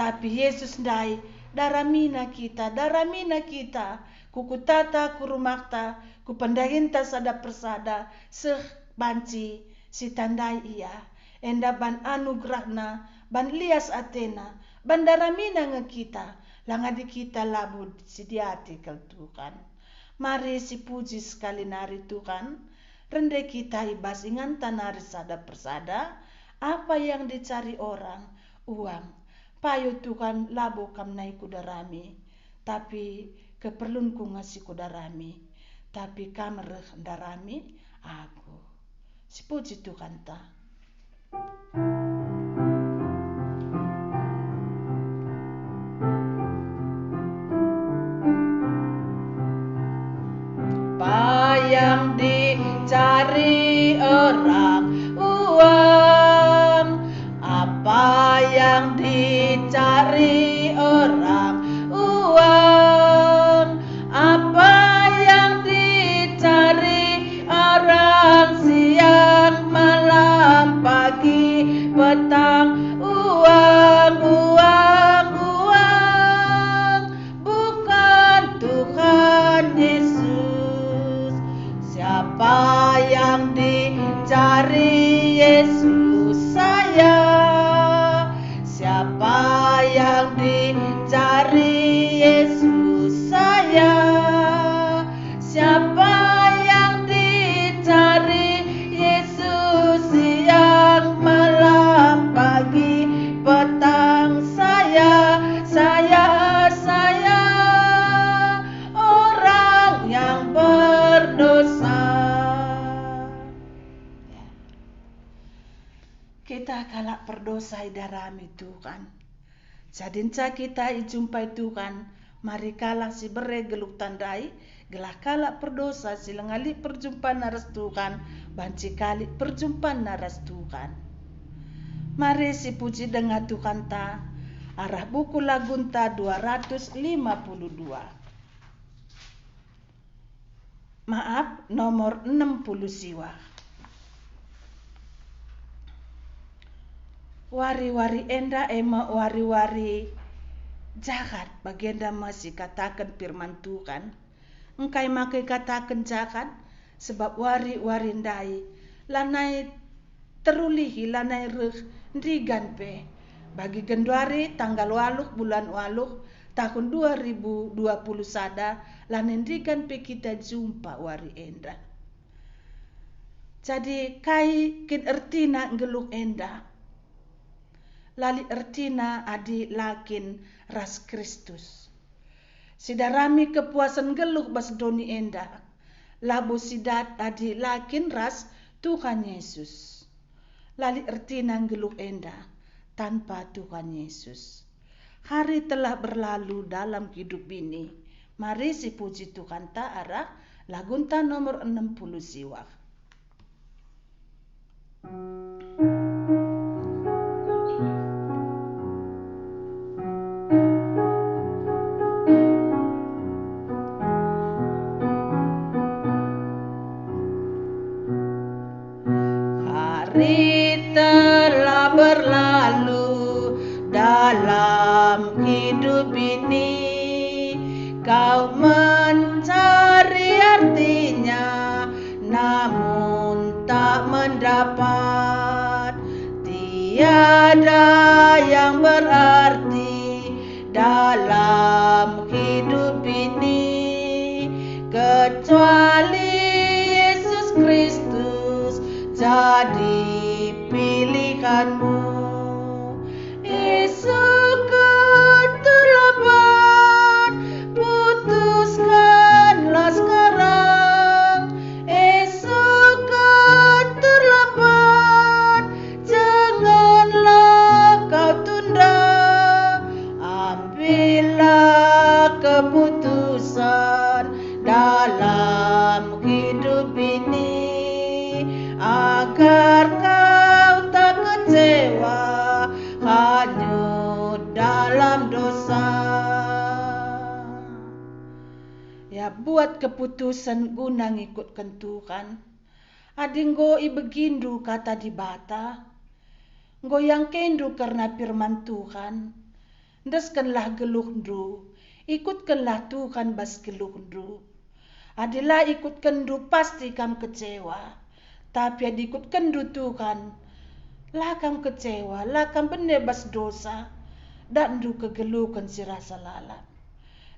Tapi Yesus ndai daramina kita, kukutata kurumakta, kupandahinta sada persada, seh banci si tandai ia, enda ban anugerahna, ban lias atena, ban daramina ngekita, langadi kita labu sidiati kel Tuhan. Mari si puji sekali nari Tuhan, rende kita ibas ingan tanari sada persada, apa yang dicari orang, uang. Payo Tuhan labu kam nai kudarami, tapi keperluanku ngasih kudarami, tapi kamereh darami aku. Si puji Tuhan ta. Apa yang dicari orang, uang. Apa yang dicari orang, uang. Apa yang dicari orang, siang, malam, pagi, petang, uang, uang, uang. Bukan Tuhan Yesus. Siapa yang dicari Yesus? Saya. Siapa yang dicari Yesus? Saya. Siapa yang dicari Yesus? Siang, malam, pagi, petang, saya. Orang yang berdosa. Kita kalak berdosa darami Tuhan. Jadinca kita ijumpai Tuhan, mari kalak si bere geluk tandai, gelah kalak berdosa silengali perjumpaan naras Tuhan, banci kali perjumpaan naras Tuhan. Mari si puji dengan Tuhan ta, arah buku lagunta 252. Maaf, nomor 60 siwa. Wari-wari enda ema wari-wari jahat bagenda masih katakan firman Tuhan. Engkai makai katakan jahat sebab wari-wari ndai lanai terulihi lanai reh ndigan pe. Bagi genduari tanggal 8 bulan 8 tahun 2020 sada lanai ndigan pe kita jumpa wari enda. Jadi kai kin ertina ngeluk enda. Lali ertina adi lakin ras Kristus. Sidarami kepuasan geluh bas doni enda. Labu sidat adi lakin ras Tuhan Yesus. Lali ertina geluh enda tanpa Tuhan Yesus. Hari telah berlalu dalam hidup ini. Mari si puji Tuhan ta arah lagunta nomor 60 siwa. Hari telah berlalu dalam hidup ini, kau mencari artinya, namun tak mendapat. Tiada yang berarti dalam hidup ini kecuali Yesus Kristus jadi pilihanmu. Esok terlambat, putuskanlah sekarang. Esok terlambat, janganlah kau tunda. Ambillah keputusan dalam hidup ini agar kau tak kecewa hanyut dalam dosa. Ya, buat keputusan guna ngikutkan Tuhan. Adinggo ibegindu kata di bata, goyang kendu karena firman Tuhan. Ndeskanlah geluhndu, ikutkanlah Tuhan bas geluhndu. Adilah ikutkan du pasti kam kecewa. Tapi ikutkan du Tuhan, lah kam kecewa, lah kam penebas dosa. Dan du kegeluhkan si rasa lalap.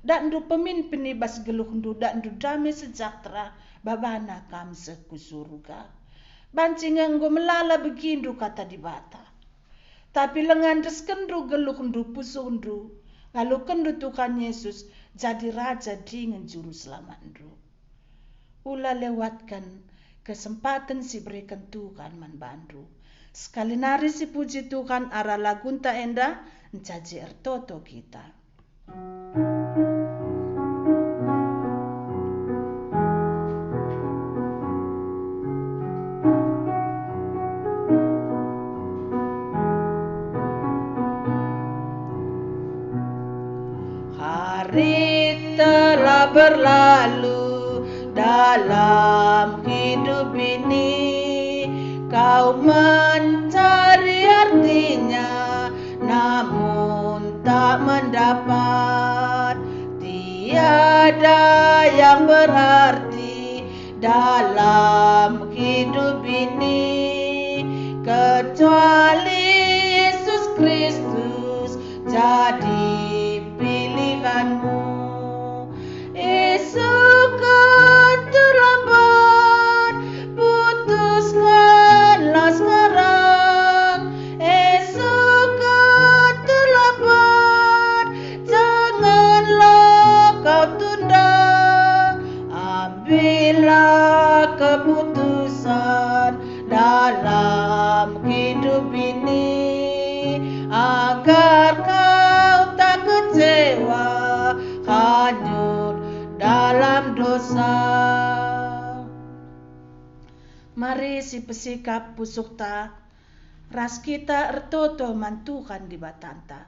Dan du pemimpin bas geluhndu, dan du damai sejahtera babana kam seku surga. Banci nganggo melala begindu kata di bata. Tapi lengan deskendu geluhndu pusundu. Lalu kendu Tuhan Yesus jadi raja dengan juru selamatndu. Ula lewatkan kesempatan si berikan Tuhan manbandu. Sekali nari si puji Tuhan arah lagunta enda mencaci ertoto kita. Hari telah berlalu dalam hidup ini, kau mencari artinya, namun tak mendapat. Tiada yang berarti dalam hidup ini, kecuali Yesus Kristus jadi pilihanmu. Esok terlambat, putuskanlah sekarang. Esok terlambat, janganlah kau tunda. Ambillah keputusan dalam hidup ini, agar kau tak kecewa hanyut dalam dosa. Mari si pesikap pusukta, ras kita ertoto mantukan di batanta,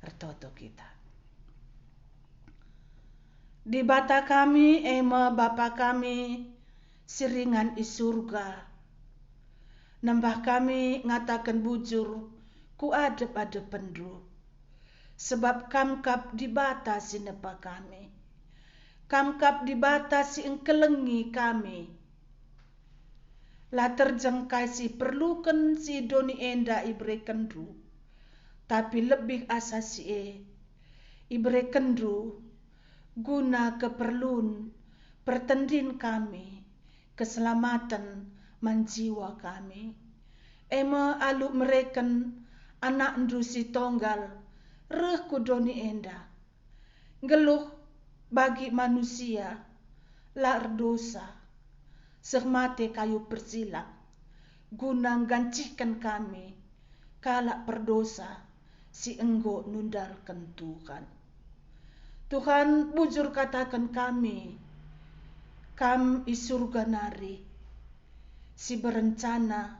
ertoto kita. Di bata kami ema Bapa kami, siringan i surga. Nambah kami ngatakan bujur, ku adep pendu. Sebab kamkap di bata si nepa kami. Kamkap di bata si engkelengi kami. Lah terjengkai si perlukan si doni enda ibrekan du. Tapi lebih asa si ibrekan du guna keperluan pertendin kami, keselamatan manjiwa kami. Ema alu mereken anak ndu si tonggal reh kudoni enda. Geluh bagi manusia lar dosa semate kayu persilang guna gancikan kami kalak perdosa si enggo nundalkan Tuhan. Tuhan bujur katakan kami, kam i surga nari, si berencana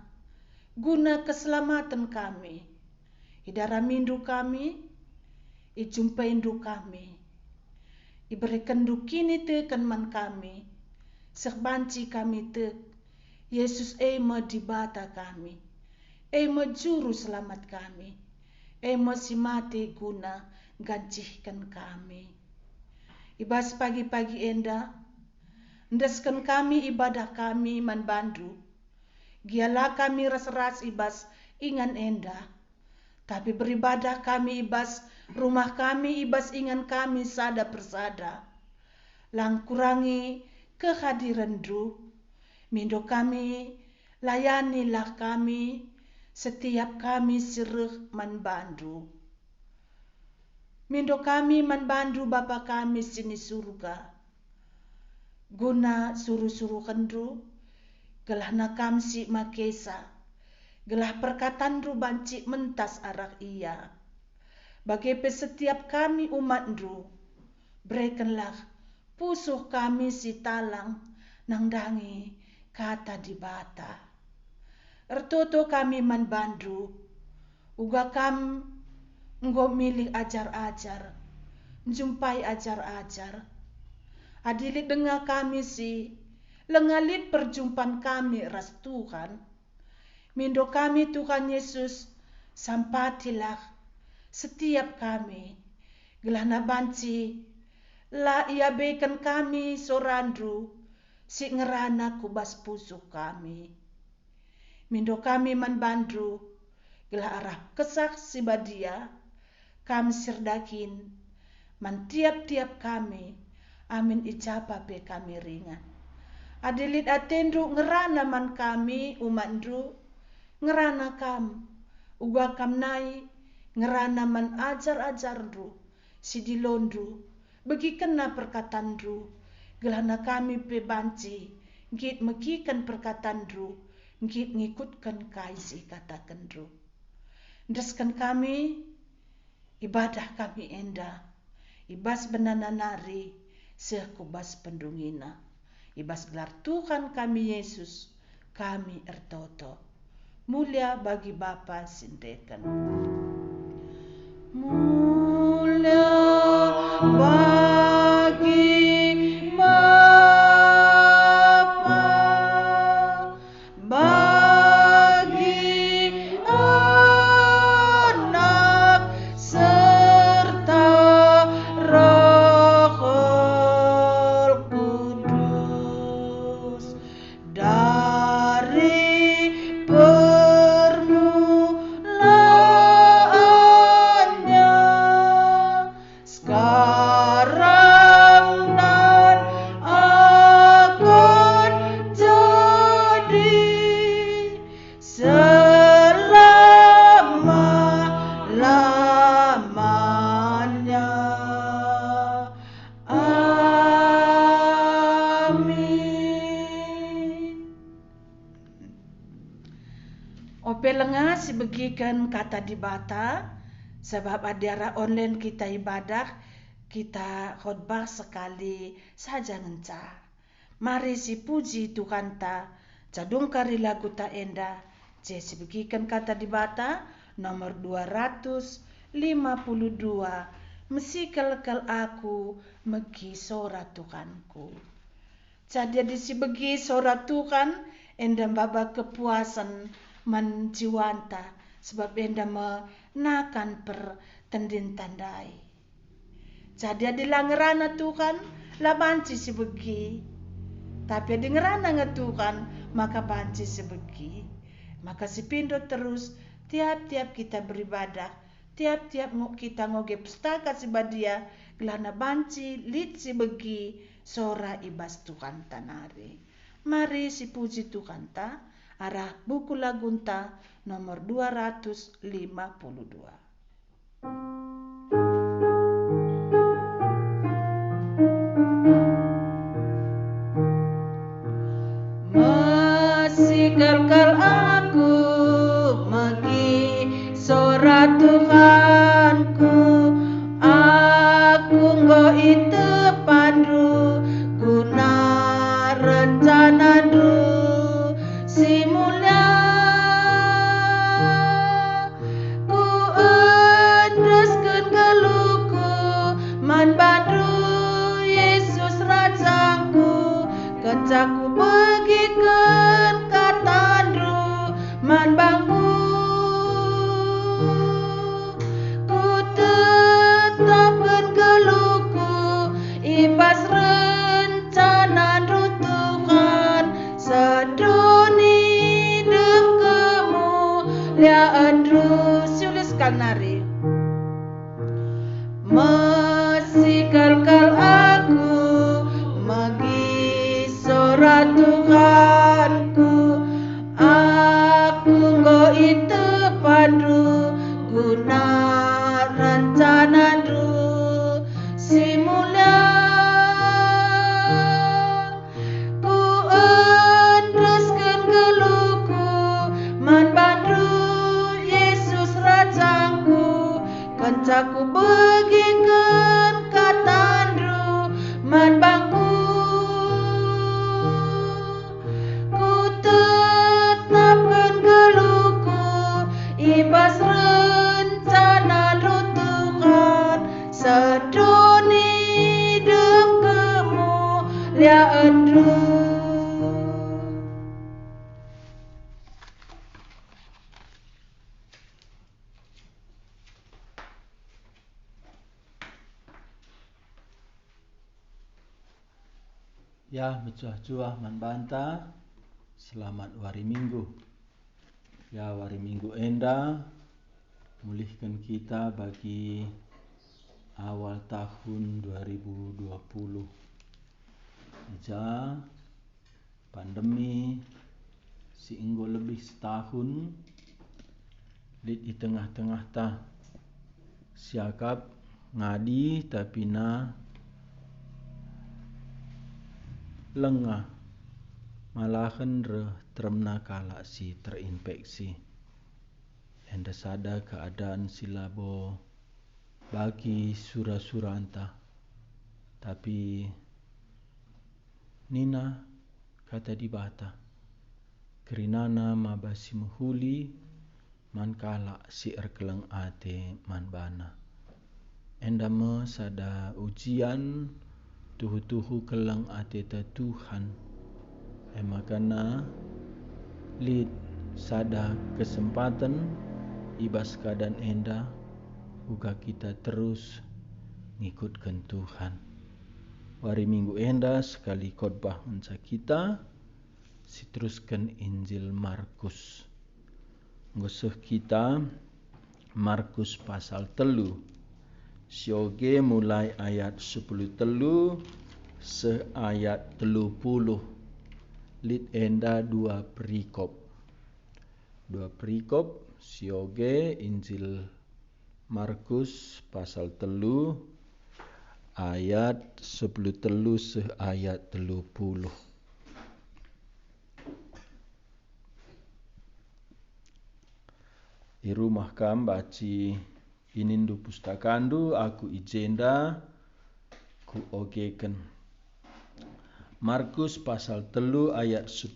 guna keselamatan kami, idaramindu kami, ijumpaindu kami, iberikan du kini tekan man kami, sekbanci kami tek, Yesus ema di bata kami, ema juru selamat kami, ema si mati guna gancihkan kami. Ibas pagi-pagi enda, ndeskan kami ibadah kami manbandu. Gialah kami ras-ras ibas ingan enda. Tapi beribadah kami ibas rumah kami ibas ingan kami sada persada. Lang kurangi kehadiran du. Mindo kami layanilah kami setiap kami sireh manbandu. Mindo kami manbandu Bapa kami sini surga. Guna suruh-suruh kendu, gelah nakam si makesa, gelah perkataan du banci mentas arah iya. Bagi setiap kami umat du, berikanlah pusuh kami si talang nang dangi kata di bata. Ertoto kami manbandu, uga kam enggo milih ajar-ajar, jumpai ajar-ajar. Adilit dengar kami si, lengalit perjumpaan kami ras Tuhan. Mindo kami Tuhan Yesus, sampatilah setiap kami. Gelana banci, la ia beken kami sorandru, si ngerana kubas pusu kami. Mindo kami man bandru, gelah arah kesak si badia, kami sirdakin, man tiap-tiap kami, amin icapa pe kami ringan. Adilit atendru ngerana man kami umandru, ngerana kam, uga kam nai, ngerana man ajar-ajarru, si dilondru, bagi kena perkatandru, gelana kami pe banci, ngit mekikan perkatandru, ngit ngikutkan kaisi katakandru. Ndeskan kami, ibadah kami enda, ibas benananari, sekubas pendungina. Ibas gelar Tuhan kami Yesus, kami ertoto. Mulia bagi Bapa sindekan. Mulia bagi Bapa, bagi Anak, serta Roh Kudus, dari permulaannya, sekarang dan akan jadi selama-lamanya. Amin. Ope lenga si begikan kata dibata, sebab adiara online kita ibadah, kita khotbah sekali saja ngenca. Mari si puji Tuhan ta, jadung kari lagu ta enda, je si begikan kata dibata, nomor 252, mesikel-kel aku, megi sora Tuhanku. Jadi di si begi sora Tuhan, enda baba kepuasan menjiwanta, sebab enda menakan pertendin tandai. Jadi di langerana Tuhan, la banci si begi. Tapi di ngerana nge Tuhan, maka banci si begi. Maka si pindo terus, tiap-tiap kita beribadah, tiap-tiap kita ngoge pustaka si badia, gelana banci, lit si begi, sora ibas Tuhan tanari. Mari si puji Tuhan ta, arah buku lagunta nomor 252. Mesikel-kel aku, megi sora Tuhanku, aku nggo itu pandu, guna rencana du, si mulia ku endreskeun geluku, man bandu Yesus rajangku, kencaku begikeun katandru, man bangku ku tetapkeun geluku, ibas rencana du Tuhan, seduni dem kemuliaan du, siuliskan nari. Mesikel-kel aku, megi sora Tuhanku, aku nggo itu pandu, guna rencana du, si mulia ku endreskeun geluku, man bandu Yesus rajangku, kencaku begikeun katandru, man bangku ku tetapkeun geluku, ibas rencana du Tuhan, seduni dem kemuliaan du. Ya, becuah-cuah man banta, selamat hari Minggu. Ya, hari Minggu enda mulihkan kita bagi awal tahun 2020. Ija pandemi siinggo lebih setahun di tengah-tengah ta siakap ngadi tapi na lengah malahan teremna kala si terinfeksi. Enda sada keadaan silabo bagi sura-sura anta. Tapi nina kata di bata kerinana mabasi muhuli man kala si erkeleng ate man bana. Enda me sada ujian tuhu-tuhu keleng ate ta Tuhan. Makana lid sada kesempatan ibas keadaan enda uga kita terus ngikutkan Tuhan. Hari Minggu enda sekali khotbah unsa kita teruskan Injil Markus. Ngosoh kita Markus pasal 3. Sioge mulai ayat 10 se ayat 30. Lid enda dua perikop sioge Injil Markus pasal 3 ayat 10 se ayat 30. Di rumah kam baci inindu pustakandu aku ijenda ku ogeken. Markus pasal 3 ayat 10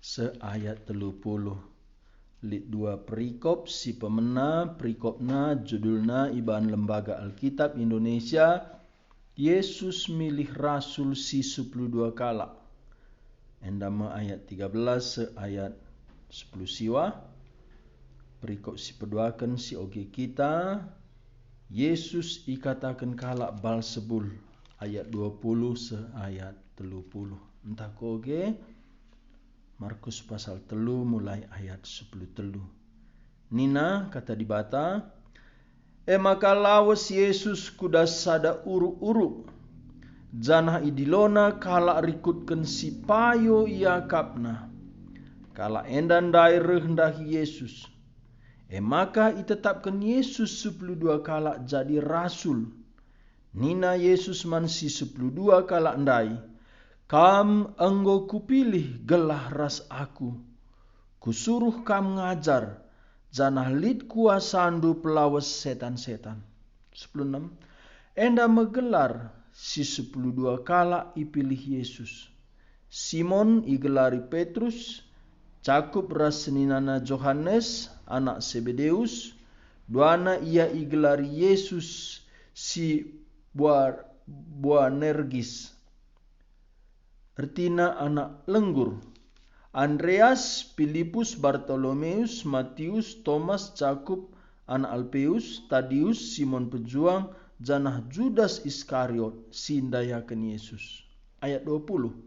se ayat 30. Lid dua perikop si pemena perikopna judulna iban Lembaga Alkitab Indonesia Yesus milih rasul si 12 kala. Endama ayat 13 se ayat 10 siwa. Perikop si peduakan si oge kita Yesus ikatakan kala Balsebul ayat 20 se ayat 30. Entah koge Markus pasal 3 mulai ayat 10 Nina kata dibata maka lawas Yesus kudas sada uru-uru janah idilona kala rikutkan si payo Yakabna kala endan daerah hendahi Yesus. Maka itetapkan Yesus 12 kala jadi rasul. Nina Yesus man si 12 kala ndai. Kam enggo kupilih gelah ras aku. Kusuruh kam ngajar. Janah lid kuasandu pelawas setan-setan. 16. Enda megelar si 12 kala ipilih Yesus. Simon igelari Petrus. Cakup ras seninana Johannes anak Sebedeus, duana ia igelari Yesus si Boanergis, ertina anak lenggur, Andreas, Filipus, Bartolomeus, Matius, Thomas, Cakup, anak Alpeus, Tadius, Simon pejuang, janah Judas Iskariot, sindayakan Yesus. Ayat 20.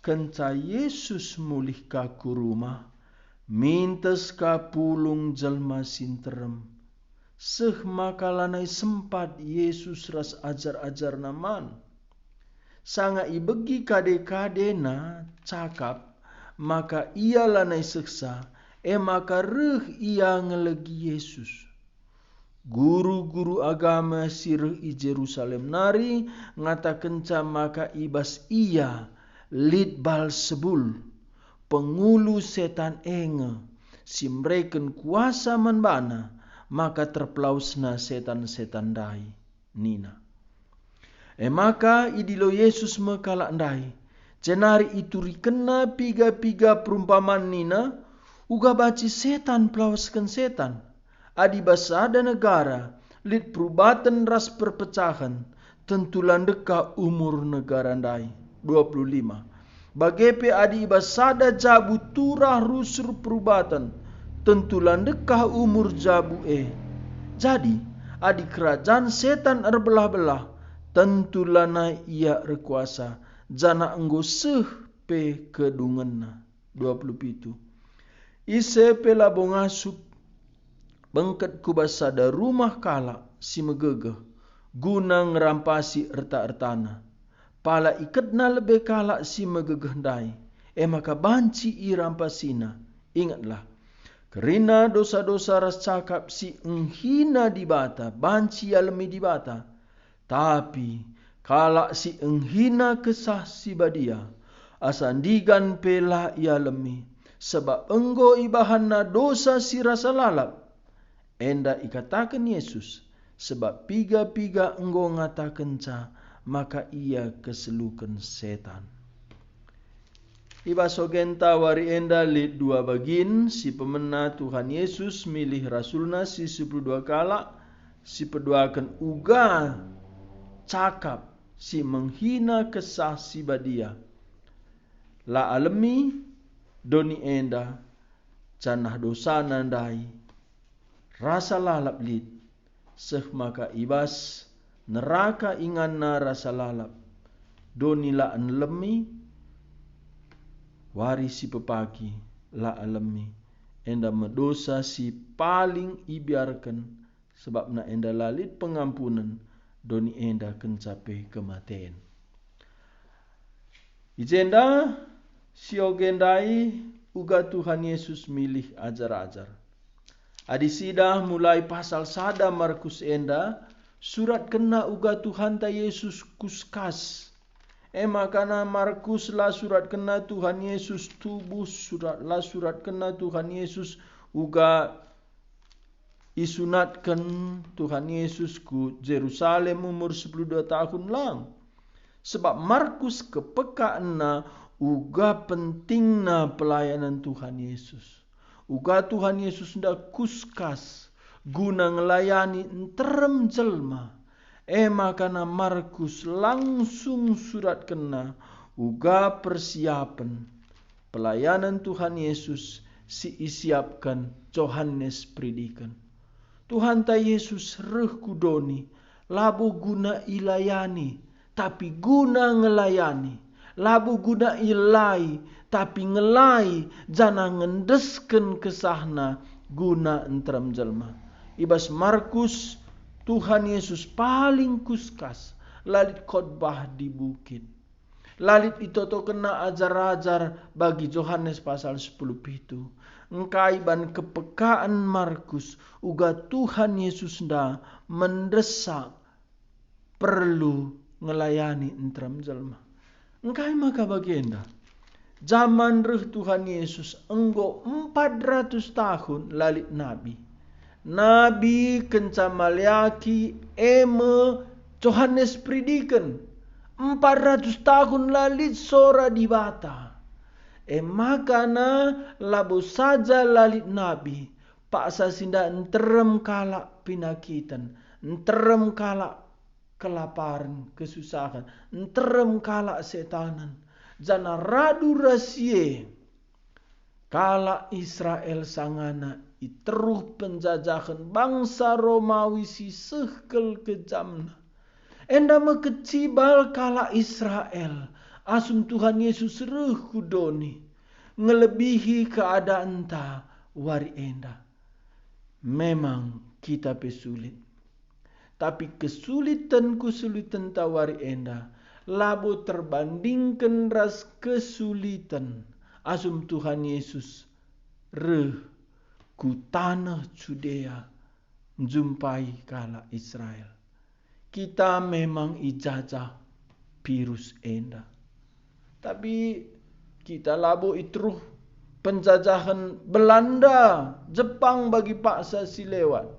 Kenca Yesus mulih ka ku rumah, mintes ka pulung jelma sinterem. Seh makalanai sempat Yesus ras ajar-ajar naman. Sanga ibegi kade-kade na cakap, maka ia lanai seksa, maka reh ia ngelegi Yesus. Guru-guru agama sireh i Jerusalem nari, ngata kenca maka ibas ia, lid Balsebul, pengulu setan enge, simreken kuasa manbana, maka terplausna setan-setan dai, nina. Maka idilo Yesus mekala ndai, cenari ituri kena piga-piga perumpamaan nina, uga baci setan pelawaskan setan, adi basada negara, lid perubatan ras perpecahan, tentulan deka umur negara ndai. 25. Bagepe adi ibasada jabu turah rusur perubatan tentulan dekah umur jabu Jadi adi kerajaan setan erbelah-belah tentulana ia rekuasa jana enggo seh pe kedungenna. 27. Ise pe labo ngasup bengket kubasada rumah kala si megegeh guna ngerampasi erta-ertana. Pala iketna lebih kala si megegeh dai. Maka banci i rampasina. Ingatlah. Kerina dosa-dosa ras cakap si enghina di bata. Banci alami di bata. Tapi kala si enghina kesah si badia. Asandigan pela ialami. Sebab enggo ibahanna dosa si rasa lalap. Enda ikatakan Yesus. Sebab piga-piga enggo ngatakan ca. Maka ia keselukan setan. Iba sogenta wari enda lid 2 bagin. Si pemena Tuhan Yesus milih rasulna si 12 kala. Si peduakan uga cakap. Si menghina kesah si badia. La alemi doni enda. Canah dosa nandai. Rasa lalap lid. Seh maka ibas. Neraka inganna rasa lalap. Doni la anlemi. Wari si pepagi la alemi. Enda medosa si paling ibiarkan. Sebab na enda lalit pengampunan. Doni enda kencapai kematian. Ijenda siogendai uga Tuhan Yesus milih ajar-ajar. Adisidah mulai pasal sada Markus enda. Surat kena uga Tuhan ta Yesus kuskas. Makana Markus la surat kena Tuhan Yesus tubuh. Surat kena Tuhan Yesus uga isunatkan Tuhan Yesus ku Jerusalem umur 12 tahun lang. Sebab Markus kepekaanna uga pentingna pelayanan Tuhan Yesus. Uga Tuhan Yesus ndak kuskas. Guna ngelayani enterem jelma. Makana Markus langsung surat kena. Uga persiapan. Pelayanan Tuhan Yesus si isiapkan Yohanes predikan. Tuhan ta Yesus reh kudoni. Labo guna ilayani. Tapi guna ngelayani. Labo guna ilai. Tapi ngelai. Jana ngendesken kesahna. Guna enterem jelma. Ibas Markus Tuhan Yesus paling kuskas. Lalit khotbah di bukit. Lalit itoto kena ajar-ajar bagi Yohanes pasal 10 itu. Engkai ban kepekaan Markus. Uga Tuhan Yesus nda mendesak perlu ngelayani enterem jelma. Engkai maka bagenda. Zaman reh Tuhan Yesus enggo 400 tahun lalit nabi. Nabi kenca Maliaki Yohanes predikan 400 tahun lalit sora di bata. Makana labo saja lalit nabi. Paksa sinda enterem kalak pinakitan. Enterem kalak kelaparan, kesusahan. Enterem kalak setanan. Jana radu rasie. Kalak Israel sangana. Iteruh penjajahan bangsa Romawi si sehkel kejamna. Enda mekecibal kala Israel. Asum Tuhan Yesus reh kudoni. Ngelebihi keadaan ta wari enda. Memang kita pesulit. Tapi kesulitan ta wari enda. Labo terbandingkan ras kesulitan. Asum Tuhan Yesus reh ku tanah Judea jumpai kala Israel. Kita memang ijajah virus enda. Tapi kita labo itruh penjajahan Belanda, Jepang bagi paksa si lewat.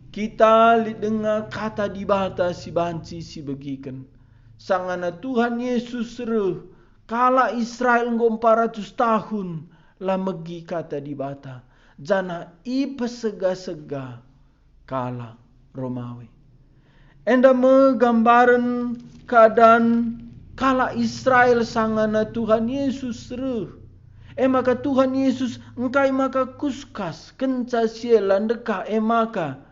Kita dengar kata dibata si banci si begikan. Sangana Tuhan Yesus reh kala Israel nggo 400 tahun lah megi kata dibata. Jana ipa sega-sega kala Romawi. Enda menggambaran keadaan kala Israel sangana Tuhan Yesus reh. Maka Tuhan Yesus engkai maka kuskas kenca sielan deka maka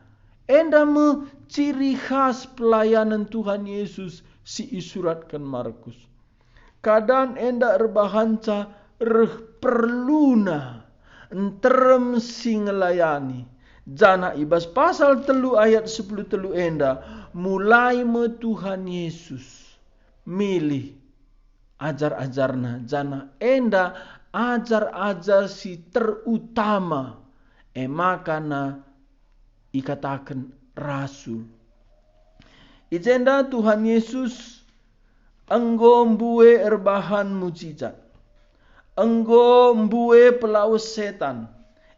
enda me ciri khas pelayanan Tuhan Yesus si isuratkan Markus. Kadang enda rebahanca perluna enterem si ngelayani. Jana ibas pasal 3 ayat 10 enda mulai me Tuhan Yesus milih ajar-ajarna. Jana enda ajar-ajar si terutama makana ikatakan rasul. Ijenda Tuhan Yesus enggo mbuwe erbahan mujizat. Enggo mbuwe pelaus setan.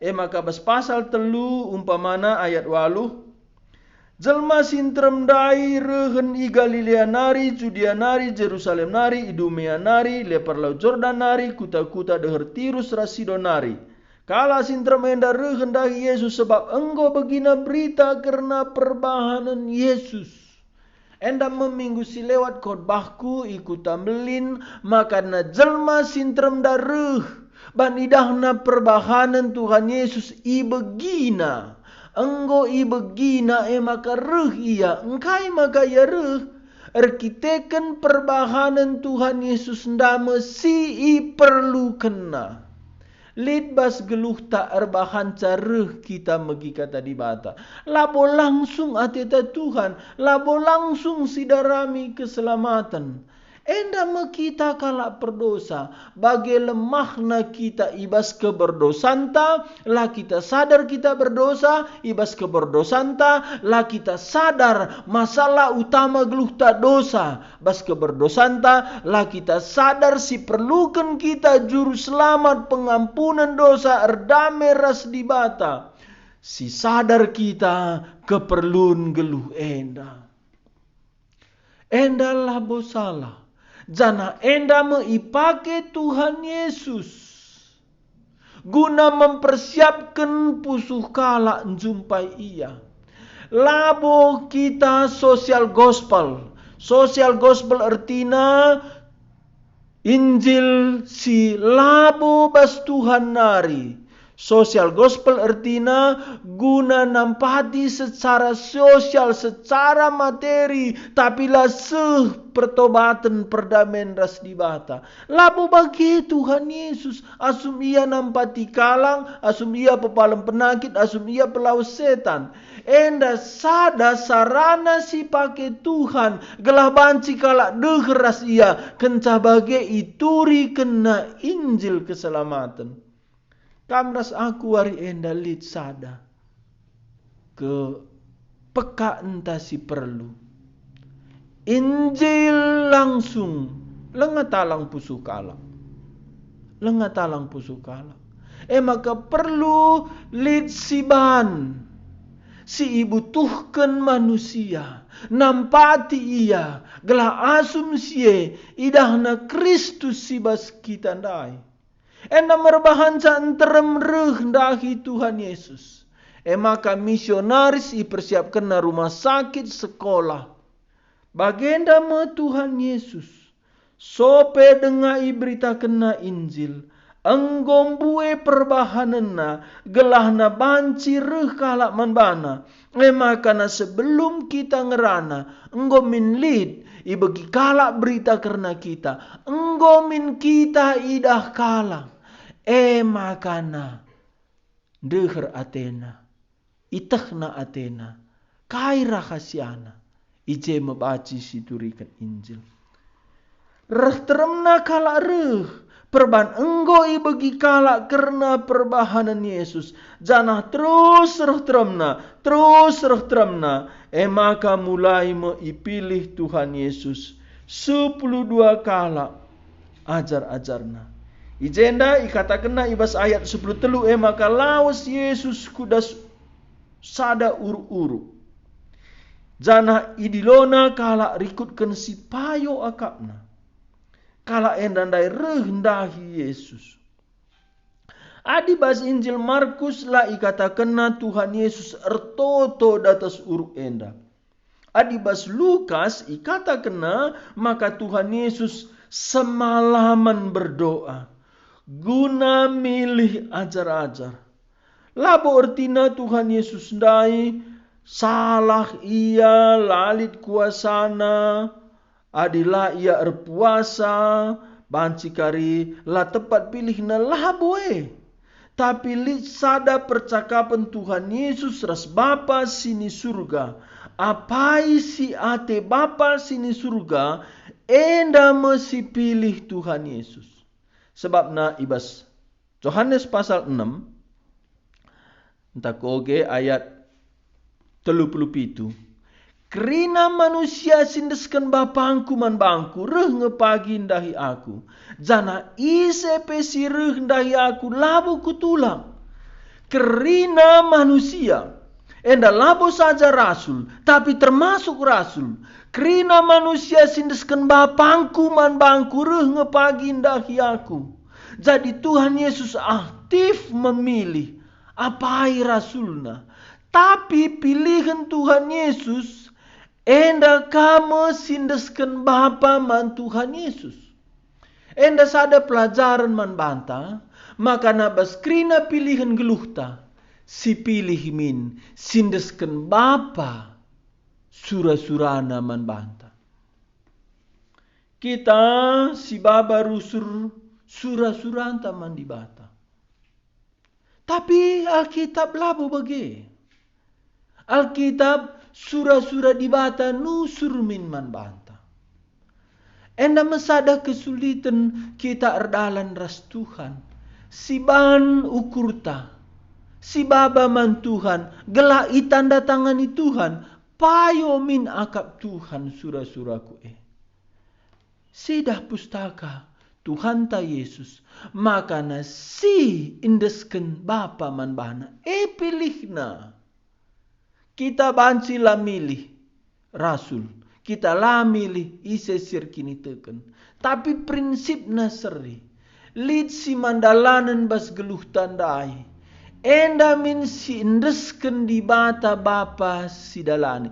Maka bas pasal 3 umpamana ayat 8. Jelma sintrem dai rehen i Galilea nari, Judea nari, Jerusalem nari, Idumea nari, lepar laut Jordan nari, kuta-kuta deher Tirus Rasidon nari. Kala sintrem enda rehen dahi Yesus sebab enggo begina berita karena perbahanan Yesus. Enda meminggu si lewat khotbahku ikut tambelin makana jelma sintrem dareh ban idahna perbahanan Tuhan Yesus i begina. Enggo i begina maka reh ia engkai maka ia reh erkiteken perbahanan Tuhan Yesus ndame si i perlu kena. Lidbas geluh tak erbahan careh kita megi kata di bata. Labo langsung ateta Tuhan. Labo langsung sidarami keselamatan. Enda me kita kalak berdosa. Bagi lemahna kita ibas keberdosanta. Lah kita sadar kita berdosa. Ibas keberdosanta. Lah kita sadar masalah utama geluh tak dosa. Bas keberdosanta. Lah kita sadar si perlukan kita juru selamat pengampunan dosa erdame ras di bata. Si sadar kita keperluan geluh enda. Enda lah bosalah. Jana enda meipake Tuhan Yesus guna mempersiapkan pusuh kala njumpai ia. Labo kita social gospel. Social gospel artina Injil si labo bas Tuhan nari. Social gospel artina guna nampati secara sosial, secara materi, tapi lah pertobatan perdamaian ras di bata. Labo bagi Tuhan Yesus, asum ia nampati kalang, asum ia pepalam penakit, asum ia pelaus setan. Enda sada sarana si pake Tuhan, gelah banci kalak degeras ia, kencah bagi ituri kena Injil keselamatan. Kamras aku wari enda lid sada ke peka entah si perlu Injil langsung lengatalang pusuh kalak. Lengatalang pusuh kalak. Maka perlu lid siban si ibu tuhkan manusia nampati ia gelah asumsi idahna Kristus si bas kita ndai. Enda merbahan canterem rendahi Tuhan Yesus. Maka misionaris dipersiapkan na rumah sakit sekolah. Bagenda me Tuhan Yesus. Sope dengai berita kena Injil. Enggombue perbahanena gelahna banci reh kalak manbana. Maka na sebelum kita ngerana enggomin lid ibagi kalak berita karena kita. Enggomin kita idah kalang. Makana deher Athena itahna Athena kai rahasiana ije membaci siturikan Injil reh teremna kalak reh perban enggo ibagi kalak karena perbahanan Yesus janah terus reh teremna maka mulai meipilih Tuhan Yesus 12 kalak ajar-ajarna. Ijenda ikatakanna ibas ayat 10 maka lawas Yesus kudas sada uru-uru. Jana idilona kala rikutkan si payo akapna. Kala endandai rendahi Yesus. Adi bas Injil Markus la ikatakanna Tuhan Yesus ertoto datas uru enda. Adi bas Lukas ikatakanna maka Tuhan Yesus semalaman berdoa. Guna milih ajar-ajar. Labo artina Tuhan Yesus ndai salah ia lalit kuasana, adilah ia erpuasa, banci kari lah tepat pilih na lah boe. Tapi lit sada percakapan Tuhan Yesus ras Bapa sini surga. Apai si ate Bapa sini surga, enda mesti pilih Tuhan Yesus. Sebab na ibas Yohanes pasal 6, entah koge ayat 37. Kerina manusia sindeskan bapangku man bangku, reh ngepagi ndahi aku. Jana ise pesi reh ndahi aku, labu kutulang. Kerina manusia, enda labu saja rasul, tapi termasuk rasul. Kerina manusia sindeskan bapangku man bangku, reh ngepagi ndahi aku. Jadi Tuhan Yesus aktif memilih apai rasulna. Tapi pilihan Tuhan Yesus, enda kamu sindeskan Bapa man Tuhan Yesus. Enda sada pelajaran man banta, maka nabas krina pilihan geluhta, si pilih min sindeskan Bapa sura-surana man banta. Kita si baba rusur sura-suranta man di bata. Tapi Alkitab labu bagi. Alkitab sura-sura di bata nusur min man banta. Enda mesada kesulitan kita erdalan ras Tuhan. Si ban ukurta. Si baba man Tuhan. Gelai tanda tangani Tuhan. Payo min akap Tuhan sura-suraku Sidah pustaka Tuhan ta Yesus. Makana si indesken Bapa man bana. Pilihna. Kita banci lah milih rasul. Kita lah milih ise sirkini teken. Tapi prinsipna seri. Lid si mandalanan bas geluh tandai. Enda min si indesken di bata Bapa si dalani.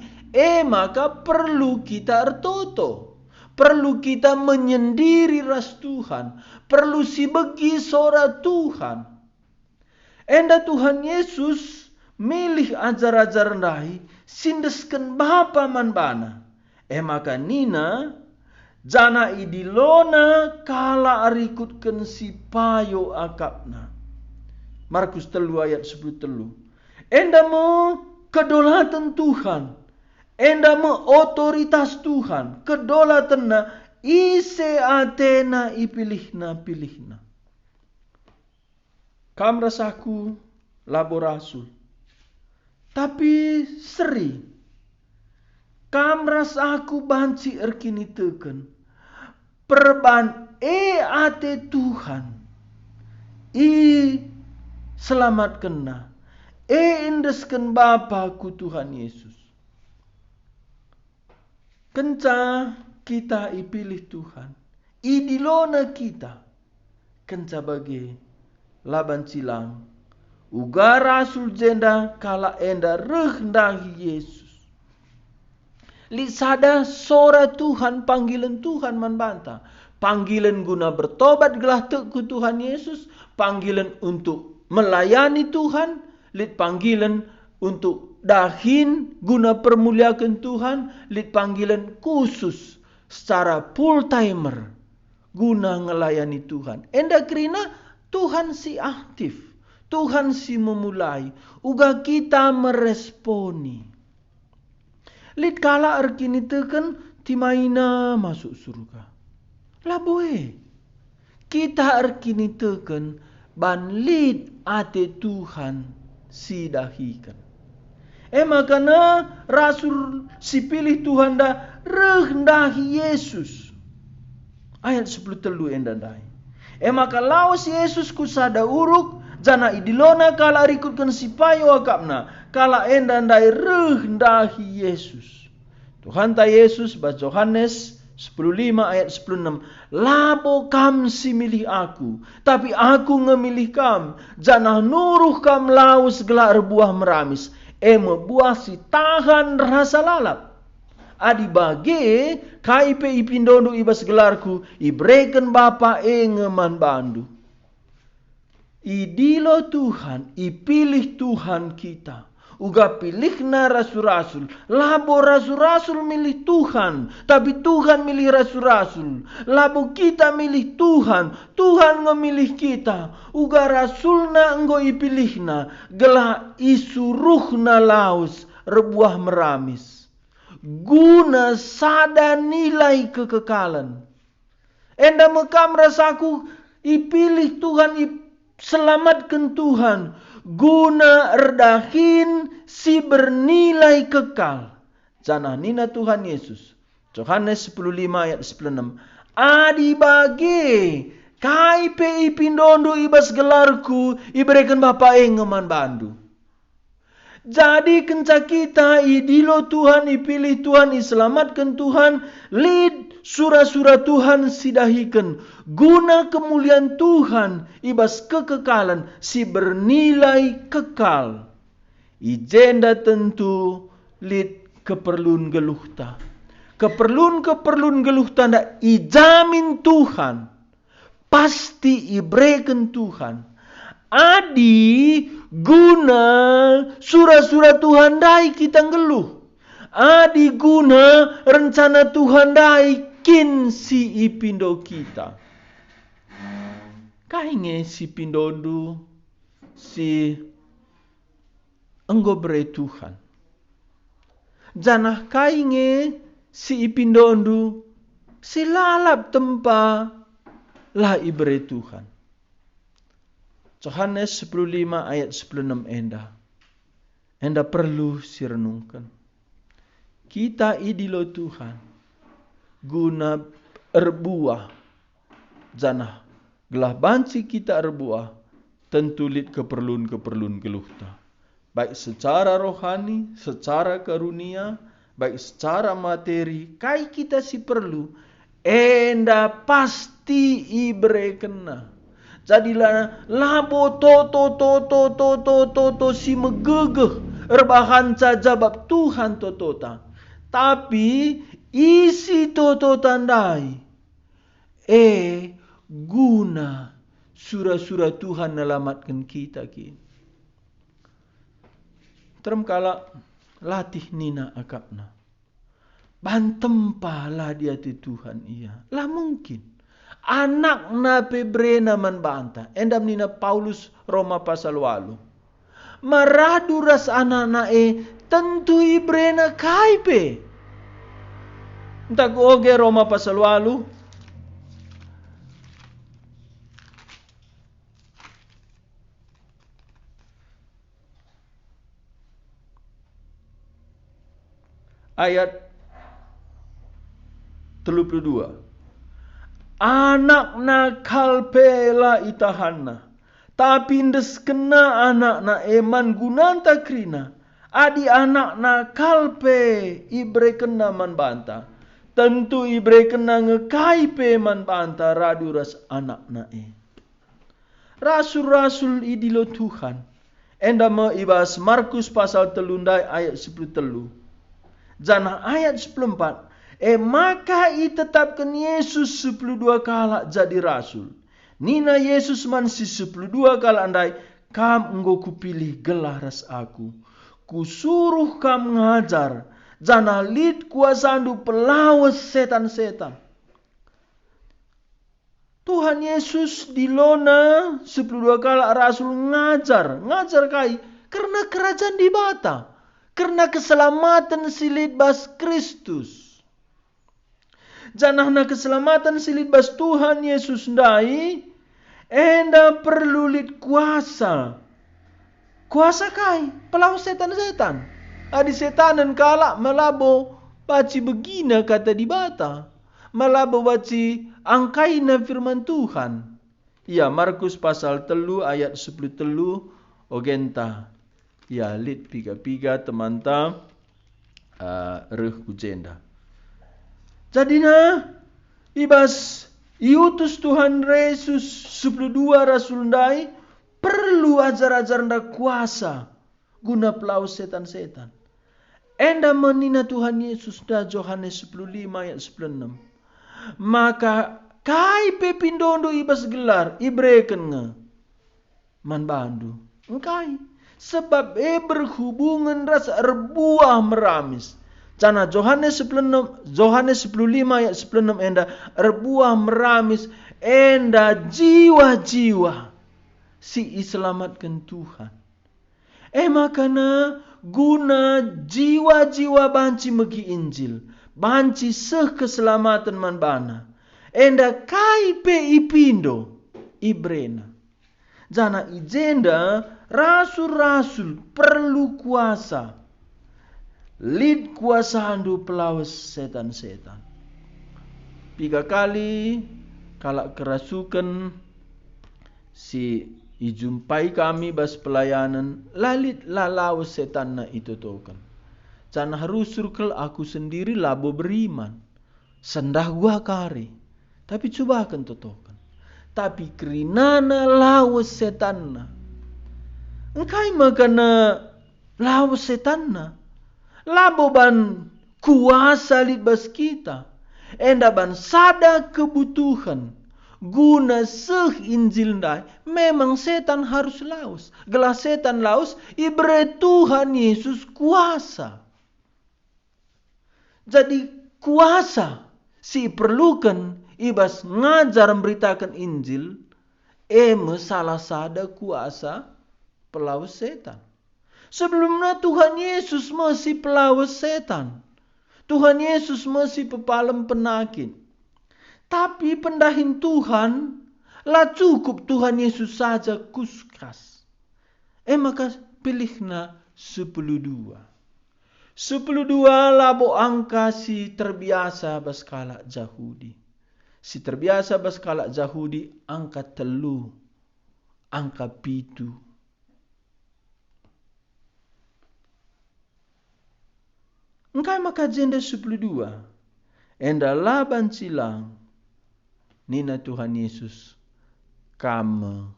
Maka perlu kita ertoto. Perlu kita menyendiri ras Tuhan. Perlu si begi sora Tuhan. Enda Tuhan Yesus milih ajar-ajar ndahi sindesken Bapa man bana. Maka nina jana idilona kala arikutken si payo akapna. Markus 3 ayat 10. Enda mo kedolatan Tuhan. Enda mo otoritas Tuhan. Kedolatanna ise atena ipilihna. Kam rasaku labo rasul. Tapi seri. Kam rasaku banci erkini teken. Perban ate Tuhan. Selamat kena. Indesken Bapaku Tuhan Yesus. Kenca kita ipilih Tuhan. Idilona kita. Kenca bagi laban cilang. Uga rasul jenda kala enda rendahi Yesus. Lisada sora Tuhan, panggilan Tuhan man banta. Panggilan guna bertobat gelah teku Tuhan Yesus. Panggilan untuk melayani Tuhan. Lit panggilan untuk dahin guna permuliakan Tuhan. Lit panggilan khusus secara full timer guna ngelayani Tuhan. Enda kerina Tuhan si aktif. Tuhan si memulai. Uga kita meresponi. Lid kala erkini teken timaina masuk surga. Lah boe. Kita erkini teken ban lid ate Tuhan si dahikan. Makana rasul si pilih Tuhan dah rendahi Yesus. Ayat 10 telu endandai. Maka lawas Yesus kusada uruk. Jana idilona kala rikutkan si payo akapna. Kala endandai rendahi Yesus. Tuhan ta Yesus bas Yohanes 10:5 ayat 10:6. Labo kam si milih aku. Tapi aku ngemilih kam. Jana nuruh kam laus gelar buah meramis. Buah si tahan rasa lalap. Adi bagi KIP ipindondo ibas gelarku. Ibreken Bapa ngeman bandu. Idilo Tuhan, ipilih Tuhan kita. uga pilihna rasul-rasul. Labo rasul-rasul milih Tuhan, tapi Tuhan milih rasul-rasul. Labo kita milih Tuhan, Tuhan ngemilih kita. Uga rasulna enggo ipilihna, gelah isuruhna laus rebuah meramis. Guna sada nilai kekekalan. Enda mekam rasaku ipilih Tuhan, selamatkan Tuhan, guna erdahin si bernilai kekal. Janah nina Tuhan Yesus. Yohanes 10:5 ayat 16. Adi bage kai pe ipindondo ibas gelarku iberikan Bapa engeman bandu. Jadi kenca kita idilo Tuhan, ipilih Tuhan, iselamatkan Tuhan, lid surah-surah Tuhan sidahikan. Guna kemuliaan Tuhan, ibas kekekalan, si bernilai kekal. Ijenda tentu lid keperluan geluhta. Keperluan geluhta ndak ijamin Tuhan. Pasti iberikan Tuhan. Adi guna surah-surah Tuhan dai kita ngeluh. Adi guna rencana Tuhan dai kin si ipindo kita. Kainge si pindondu si enggo bre Tuhan. Janah kainge si ipindondu si lalap tempa lah ibre Tuhan. Yohanes 10:5 ayat 16 enda perlu sirenungkan. Kita idilo Tuhan guna erbuah janah gelah banci kita erbuah tentu lid keperluan geluhta. Baik secara rohani, secara karunia, baik secara materi, kai kita si perlu enda pasti ibre kena. Jadilah labo to si megegeh erbahan saja bab Tuhan totota. Tapi isi toto tandai guna surah-surah Tuhan nelamatkan kita kini. Terem kala latih nina akapna. Bantempa lah dia ti Tuhan iya. Lah mungkin anak na pebrena man banta. Endam nina Paulus Roma pasal 8. Maradu ras anak na tentu ibrena kaipe. Entah oge Roma pasal 8. Ayat 32. Anak nakal pela itahanna. Tapi ndes kena anak na eman gunanta krina. Adi anak nakal pe ibre kena man banta. Tentu ibre kena ngekai pe man banta radu ras anak na Rasul-rasul idilo Tuhan. Enda me ibas Markus pasal 3 ayat 10. Janah ayat 14. Maka itetapkan Yesus 12 kala jadi rasul. Nina Yesus man si 12 kala andai kam enggo kupilih gelah ras aku. Kusuruh kam ngajar. Jana lid kuasandu pelawas setan-setan. Tuhan Yesus dilona 12 kala rasul ngajar. Ngajar kai karena kerajaan di bata. Karena keselamatan silid bas Kristus. Janahna keselamatan silid bas Tuhan Yesus ndai enda perlu lid kuasa. Kuasa kai pelau setan-setan. Adi setanan kala malabo baci begina kata di bata. Malabo baci angkaina firman Tuhan. Ya Markus pasal 3 ayat 10 ogenta. Ya lid piga-piga teman-teman reh kujenda. Jadina ibas iutus Tuhan Yesus 12 rasul ndai perlu ajar-ajar ndak kuasa guna pelau setan-setan. Enda menina Tuhan Yesus da Yohanes 15 ayat 96. Maka kai pepindondo ibas gelar ibreken nge man bandu. Engkai sebab berhubungan ras erbuah meramis. Cana Yohanes 10:5 ayat 16 enda erbuah meramis enda jiwa-jiwa si iselamatkan Tuhan. Makana guna jiwa-jiwa banci megi Injil, banci seh keselamatan man bana. Enda kai pe ipindo ibrena. Jana ijenda rasul-rasul perlu kuasa. Lid kuasa handu pelawas setan-setan. 3 kali kalak kerasukan si ijumpai kami bas pelayanan lalit lalawas setan na itu tokan. Cana harus surkel aku sendiri labo beriman. Sendah gua kari. Tapi coba akan totokan. Tapi kerinana lawas setan na. Engkai makana lawas setan na. Labo ban kuasa libas kita. Enda ban sada kebutuhan. Guna seh Injil ndai. Memang setan harus laus. Gelas setan laus. Ibre Tuhan Yesus kuasa. Jadi kuasa. Si perlukan. Ibas ngajar memberitakan Injil. Salah sada kuasa. Pelaus setan. Sebelumnya Tuhan Yesus masih pelawas setan. Tuhan Yesus masih pepalem penakit. Tapi pendahin Tuhan, lah cukup Tuhan Yesus saja kuskas. Maka pilihna 12. 12 labo angka si terbiasa baskala Yahudi. Si terbiasa baskala Yahudi angka 3, angka 7. Engkai maka jenda 12. Enda laban silang. Nina Tuhan Yesus. Kama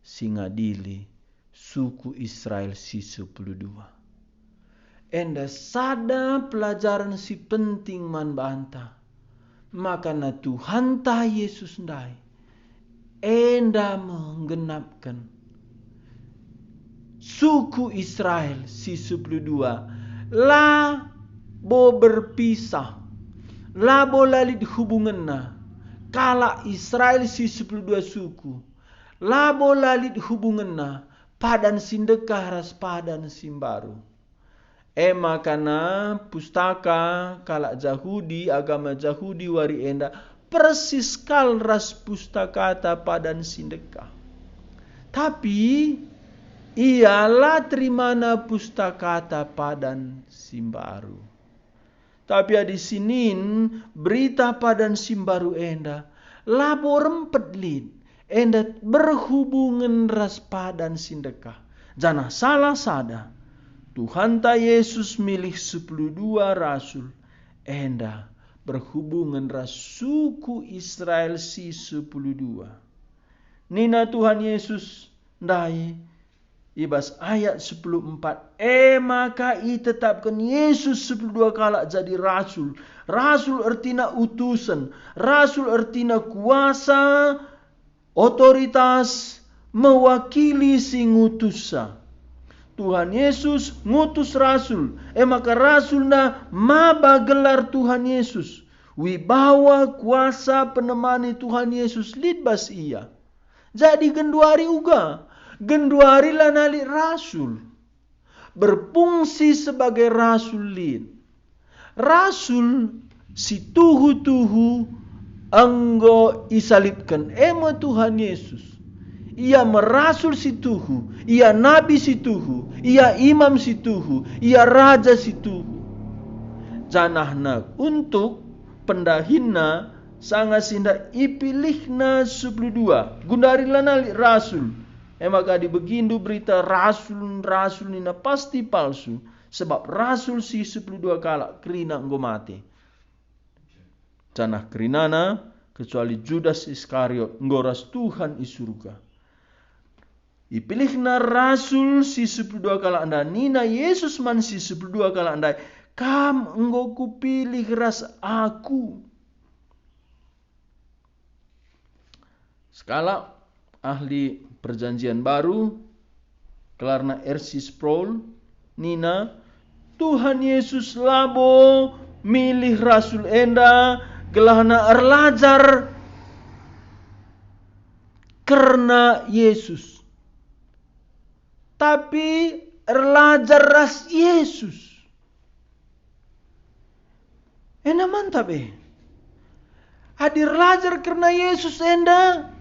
singadili. Suku Israel si 12. Enda sada pelajaran si penting man banta. Maka na Tuhan ta Yesus ndai. Enda menggenapkan. Suku Israel si 12. Bo berpisah. Labo lalit hubunganna. Kala Israel si 12 suku. Labo lalit hubunganna. Padan sindekah ras padan simbaru. Makana pustaka kala Yahudi, agama Yahudi wari enda. Persis kal ras pustakata padan sindekah. Tapi ialah terimana pustakata padan simbaru. Tapi di sini berita padan simbaru enda labo rempet lid enda berhubungan ras padan sindekah. Jana salah sada Tuhan ta Yesus milih 12 rasul enda berhubungan ras suku Israel si 12. Nina Tuhan Yesus ndai ibas ayat 14. Maka tetapkan Yesus 12 kala jadi rasul. Rasul artinya utusan. Rasul artinya kuasa, otoritas, mewakili si ngutusa. Tuhan Yesus ngutus rasul. Maka rasul na maba gelar Tuhan Yesus. Wibawa kuasa penemani Tuhan Yesus lidbas ia. Jadi genduari uga. Genduari lanali rasul. Berfungsi sebagai rasul lid. Rasul si tuhu-tuhu anggo isalibkan. Tuhan Yesus. Ia merasul si tuhu. Ia nabi si tuhu. Ia imam si tuhu. Ia raja si tuhu. Janahna untuk pendahinna sangat sinda ipilihna 12. Gundari lanali rasul. Maka dibegindu berita rasul nina pasti palsu. Sebab rasul si 12 kala kerina enggo mati. Canah kerinana kecuali Judas Iskariot nggoras Tuhan isurga. Ipilihna rasul si 12 kala anda. Nina Yesus man si 12 kala anda. Kam enggo kupilih ras aku. Skala ahli perjanjian baru Karena R.C. Sproul, nina, Tuhan Yesus labo milih Rasul enda gelahna erlajar karena Yesus. Tapi erlajar ras Yesus. Ena mantap Hadir lajar karena Yesus enda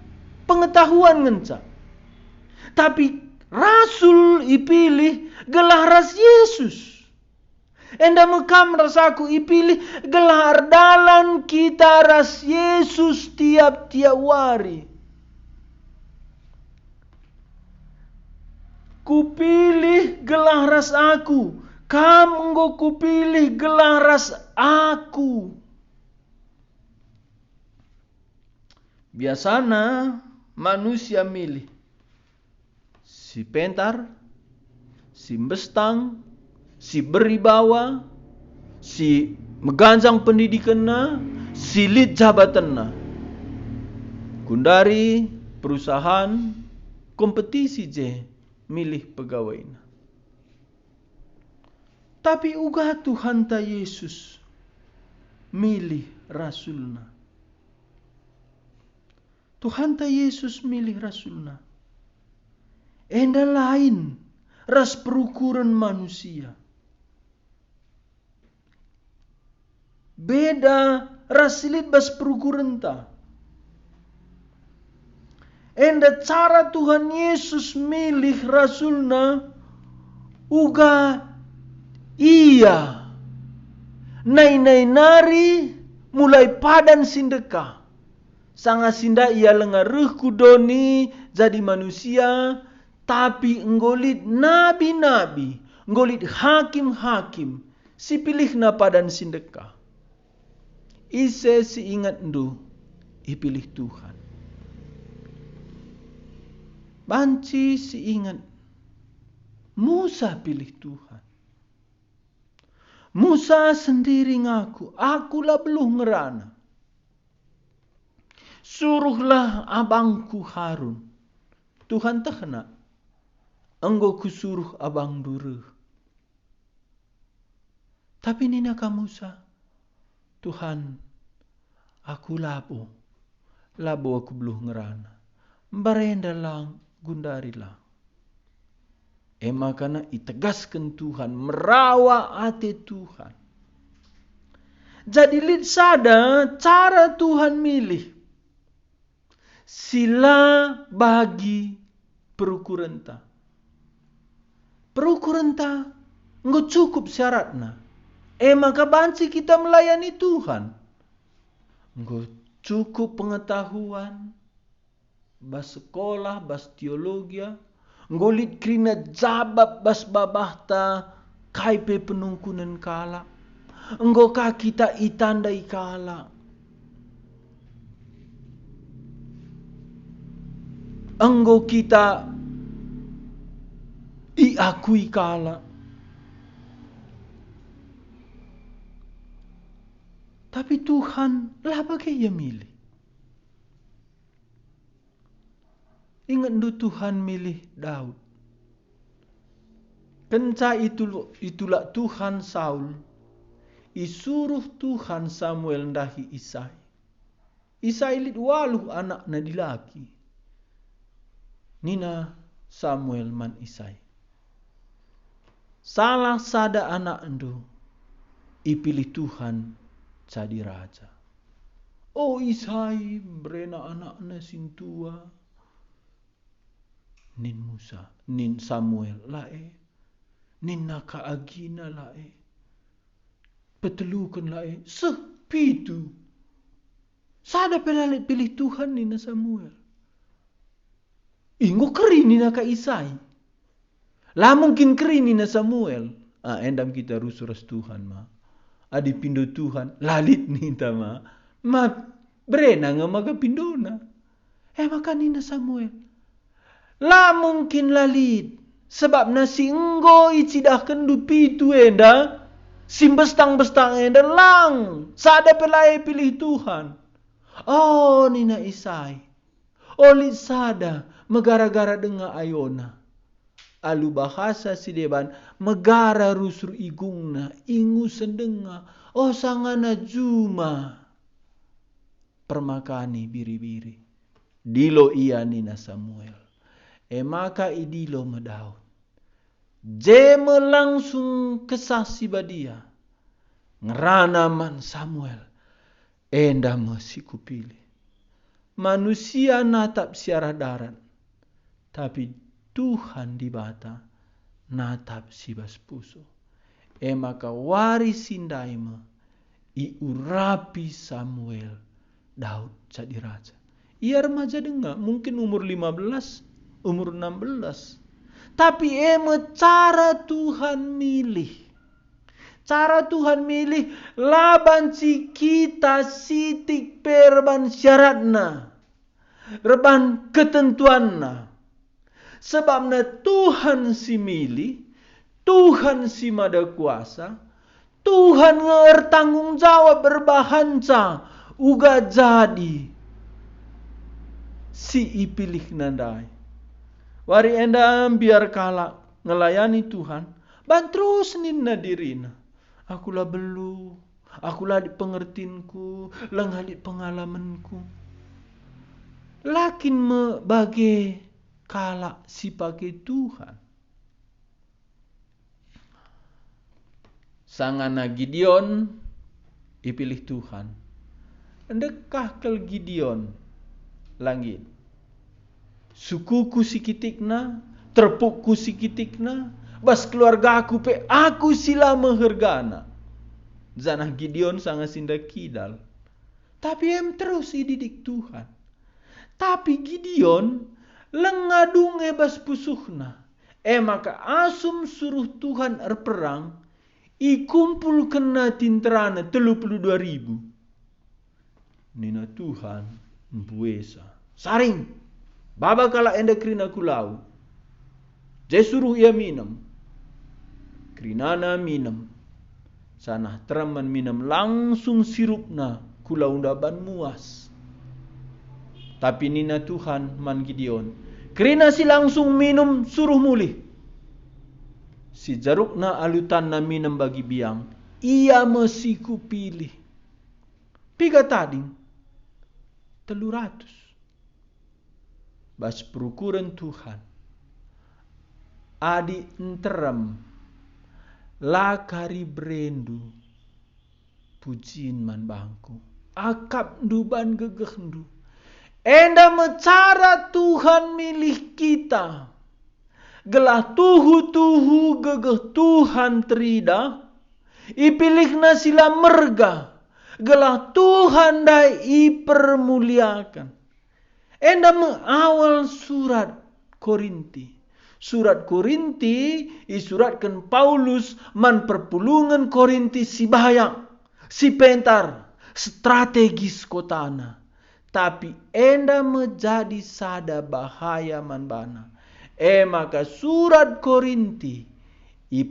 pengetahuan ngenca. Tapi Rasul ipilih gelar ras Yesus. Enda mekam rasaku ipilih gelar dalan kita ras Yesus tiap-tiap wari. Kupilih gelar ras aku. Kamu nggo kupilih gelar ras aku. Biasanya manusia milih si pentar, si bestang, si beribawa, si meganjang pendidikanna, si lid jabatanna. Kundari perusahaan kompetisi je milih pegawainya. Tapi uga Tuhan ta Yesus milih rasulna. Tuhan ta Yesus milih rasulna. Enda lain ras perukuran manusia. Beda ras silit bas perukuran ta. Enda cara Tuhan Yesus milih rasulna uga iya. Nai mulai padan sindeka. Sanga sinda ia lengaruh kudoni jadi manusia. Tapi nggolit nabi-nabi. Nggolit hakim-hakim. Si pilih na padan sindeka. Ise si ingat ndu. Ipilih Tuhan. Banci si ingat. Musa pilih Tuhan. Musa sendiri ngaku. Akulah belum ngerana. Suruhlah abangku Harun. Tuhan tak kena. Engkau kusuruh abang duruh. Tapi nina Musa. Tuhan, aku labo. Labo aku belum ngerana. Barenda lang, gundari lang. Makana itegaskan Tuhan. Merawa ate Tuhan. Jadi lid sada cara Tuhan milih. Sila bagi perukuran ta. Perukuran ta nggak cukup syaratna. Maka banci kita melayani Tuhan. Nggak cukup pengetahuan. Bas sekolah, bas teologi. Ngolit krina jabab bas babahta. Kaipe penungkunan kala. Nggak kita itandai kala. Enggo kita iakui kala. Tapi Tuhan lah bagai ia milih. Ingat du Tuhan milih Daud. Kenca itulah Tuhan Saul. Isuruh Tuhan Samuel ndahi Isai. Isai lid waluh anak na dilaki. Nina Samuel man Isai. Salah sada anak endu ipilih Tuhan jadi raja. Oh Isai berena anaknya sintua. Nin Musa, nin Samuel lae. Nin naka agina lae. Petelukan lae. Sepitu. Sada pelalit pilih Tuhan nina Samuel. Inggo keri nina ka Isai. Lah mungkin keri nina Samuel. Endam kita rusuras Tuhan ma. Adi pindo Tuhan. Lalit nita ma. Ma berena nga maga pindona. Maka nina Samuel. Lah mungkin lalit. Sebab nasi enggo icidahkan dupi itu enda. Simbestang-bestang enda lang. Sada pelai pilih Tuhan. Oh nina Isai. Oli sada megara-gara denga ayona. alu bahasa si deban megara rusur igungna ingu sendenga sangana juma permakani biri-biri dilo iya nina Samuel maka idilo medaun jeme langsung kesasi badia ngerana man Samuel enda masiku pilih manusia natap siara darat tapi Tuhan di bata natap sibas puso maka warisindaima iurapi Samuel Daud jadi raja ia remaja dengar mungkin umur 15 umur 16 tapi cara Tuhan milih laban si kita sitik perban syaratna reban ketentuanna sebabna Tuhan si milih Tuhan si mada kuasa Tuhan tanggung jawab berbahanca uga jadi si ipilih nandai wari enda biar kalak ngelayani Tuhan ban terus ninna dirina akulah belu akulah di pengertinku lengah di pengalamanku lakin me bagi kalak si pakai Tuhan sangana Gideon ipilih Tuhan ndekah kel Gideon langit sukuku sikitikna terpukku sikitikna bas keluarga aku pe aku sila mehergana zanah Gideon sangat sinda kidal tapi terus didik Tuhan tapi Gideon lengadung bas pusuhna maka asum suruh Tuhan perang ikumpul kena tinterana 32.000 nina Tuhan mpuesa saring baba kala enda krina kulau je suruh ia minum krinana minum sanah teraman minum langsung sirupna kulau ndaban muas tapi nina Tuhan man Gideon krina si langsung minum suruh mulih si jarukna alutanna minum bagi biang ia mesiku pilih piga tading 300 bas perukuran Tuhan adi enteram lakari brendu pujiin man bangku akap duban gegehdu enda mecara Tuhan milih kita gelah tuhu gegeh Tuhan terida ipilihna sila merga gelah Tuhan dai ipermuliakan enda mengawal surat Korinti isuratkan Paulus man perpulungan Korinti si bahaya si pentar strategis kotana tapi enda menjadi sada bahaya man bana maka surat Korinti si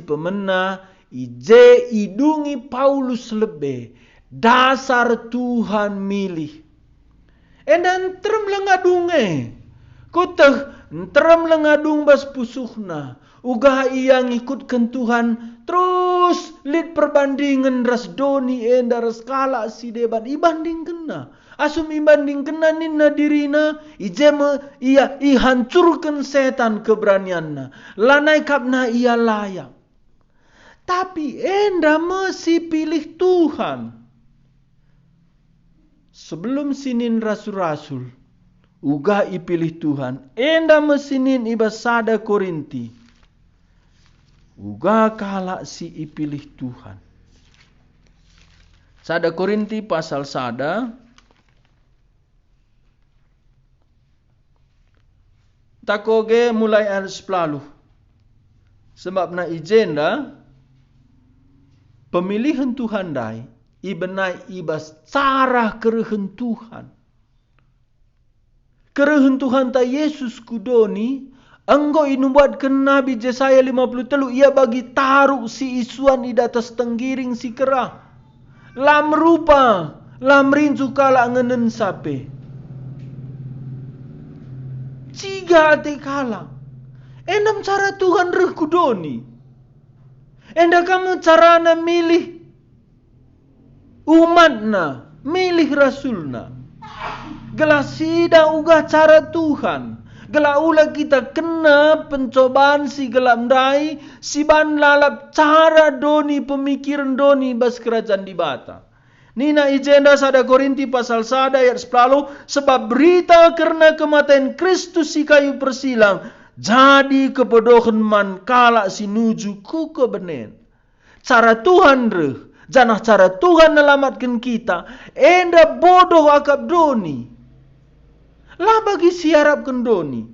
pemena ije idungi Paulus lebih dasar Tuhan milih endan terem lengadunge kuteh terem lengadung bas pusuhna ugah ia ngikutkan Tuhan terus lid perbandingan ras doni enda ras kala si deban ibanding kena asum ibanding kena nina dirina ijeme ia ihancurkan setan keberanianna lanai kapna ia layak tapi enda masih pilih Tuhan sebelum sinin rasul-rasul uga ipilih Tuhan enda mesinin ibasada Korinti uga kalak si ipilih Tuhan sada Korinti pasal sada takoge mulai ayat 10 sebab na ijenda pemilihan Tuhan dai ibenai ibas cara kerehen Tuhan ta Yesus kudoni enggo inubuatkan Nabi Yesaya 53 ia bagi taruh si isuan di atas tenggiring si kerah lam rupa lam rincu kala ngenen sape ciga ate kala Endam cara Tuhan reku doni. Enda kamu carana milih umatna, milih rasulna. Gela sida uga cara Tuhan. Gela ula kita kena pencobaan si gelap dai, si ban lalap cara doni pemikiran doni bas kerajaan di bata. Nina ijenda sada Korinti pasal 1 ayat 10, sebab berita karena kematian Kristus si kayu persilang, jadi kebodohan man kala si nuju ku kebenen. Cara Tuhan reh, janah cara Tuhan nelamatkan kita, enda bodoh akap doni. Lah bagi siarapkan doni.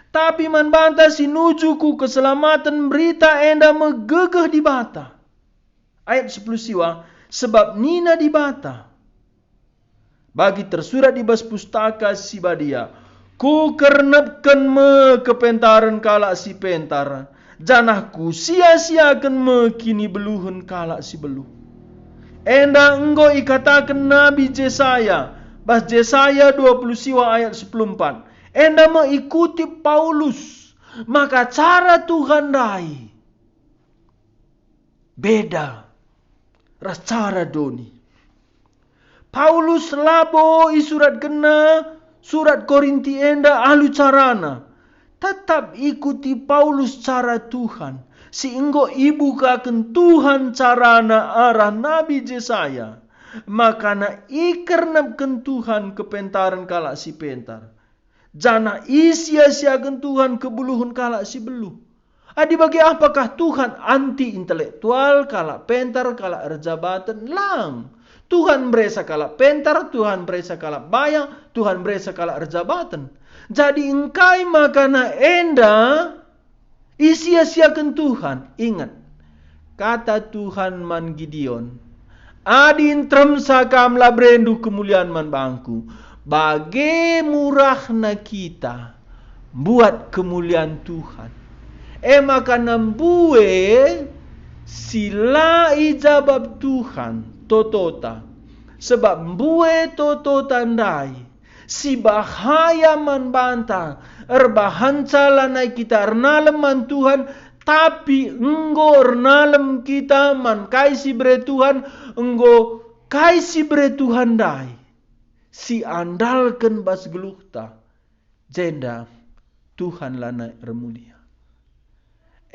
Tapi man banta si nujuku keselamatan berita enda megegeh di bata. Ayat 10 siwa, sebab nina di bata. Bagi tersurat di bas pustaka si badia, ku kernepkan me kepentaran kala si pentar, janah ku sia-siakan me kini beluhun kala si beluh. Enda enggo ikatakan Nabi Jesaya, bas Jesaya 20 siwa ayat 14. Enda mengikuti Paulus, maka cara Tuhan dai beda ras cara doni. Paulus labo isurat kena surat Korinti enda alu carana. Tetap ikuti Paulus cara Tuhan. Si enggo ibu kaken Tuhan carana arah Nabi Jesaya. Makana ikernapken Tuhan kepentaran kala si pentar. Jana isia-siakan Tuhan kebuluhun kala si beluh. Adi bagi apakah Tuhan anti intelektual kala pentar kala erjabatan? Lang. Tuhan beresa kala pentar, Tuhan beresa kala bayang, Tuhan beresa kala erjabatan. Jadi engkai makana enda isia-siakan Tuhan. Ingat, kata Tuhan man Gideon, adin trem sakam labrendu kemuliaan man bangku. Bagi murahna kita buat kemuliaan Tuhan. Maka nambue sila ijabab Tuhan totota. Sebab mbue totota ndai. Si bahaya man bantang. Erbahan calanai kita ernalem man Tuhan. Tapi enggo ernalem kita man kaisi bre Tuhan. Enggo kaisi bre Tuhan dai. Si andalkan bas geluhta. Jenda Tuhan lana remulia.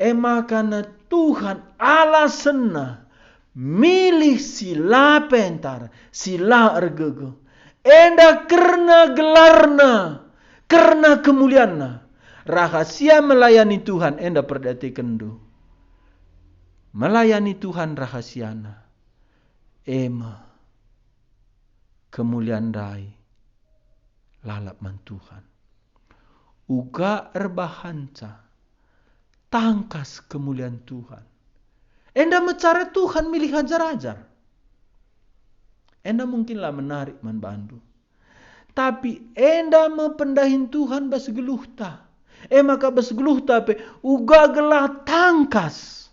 Makana Tuhan alasena milih sila pentar, sila ergege. Enda karena gelarna, karena kemuliaanna. Rahasia melayani Tuhan enda perdati kendo. Melayani Tuhan rahasiana. Kemuliaan dai lalap man Tuhan. Uga erbahanca tangkas kemuliaan Tuhan. Enda mecara Tuhan milih ajar-ajar. Enda mungkinlah menarik man bandu. Tapi enda mependahin Tuhan bas geluhta. Maka bas geluhta pe uga gelah tangkas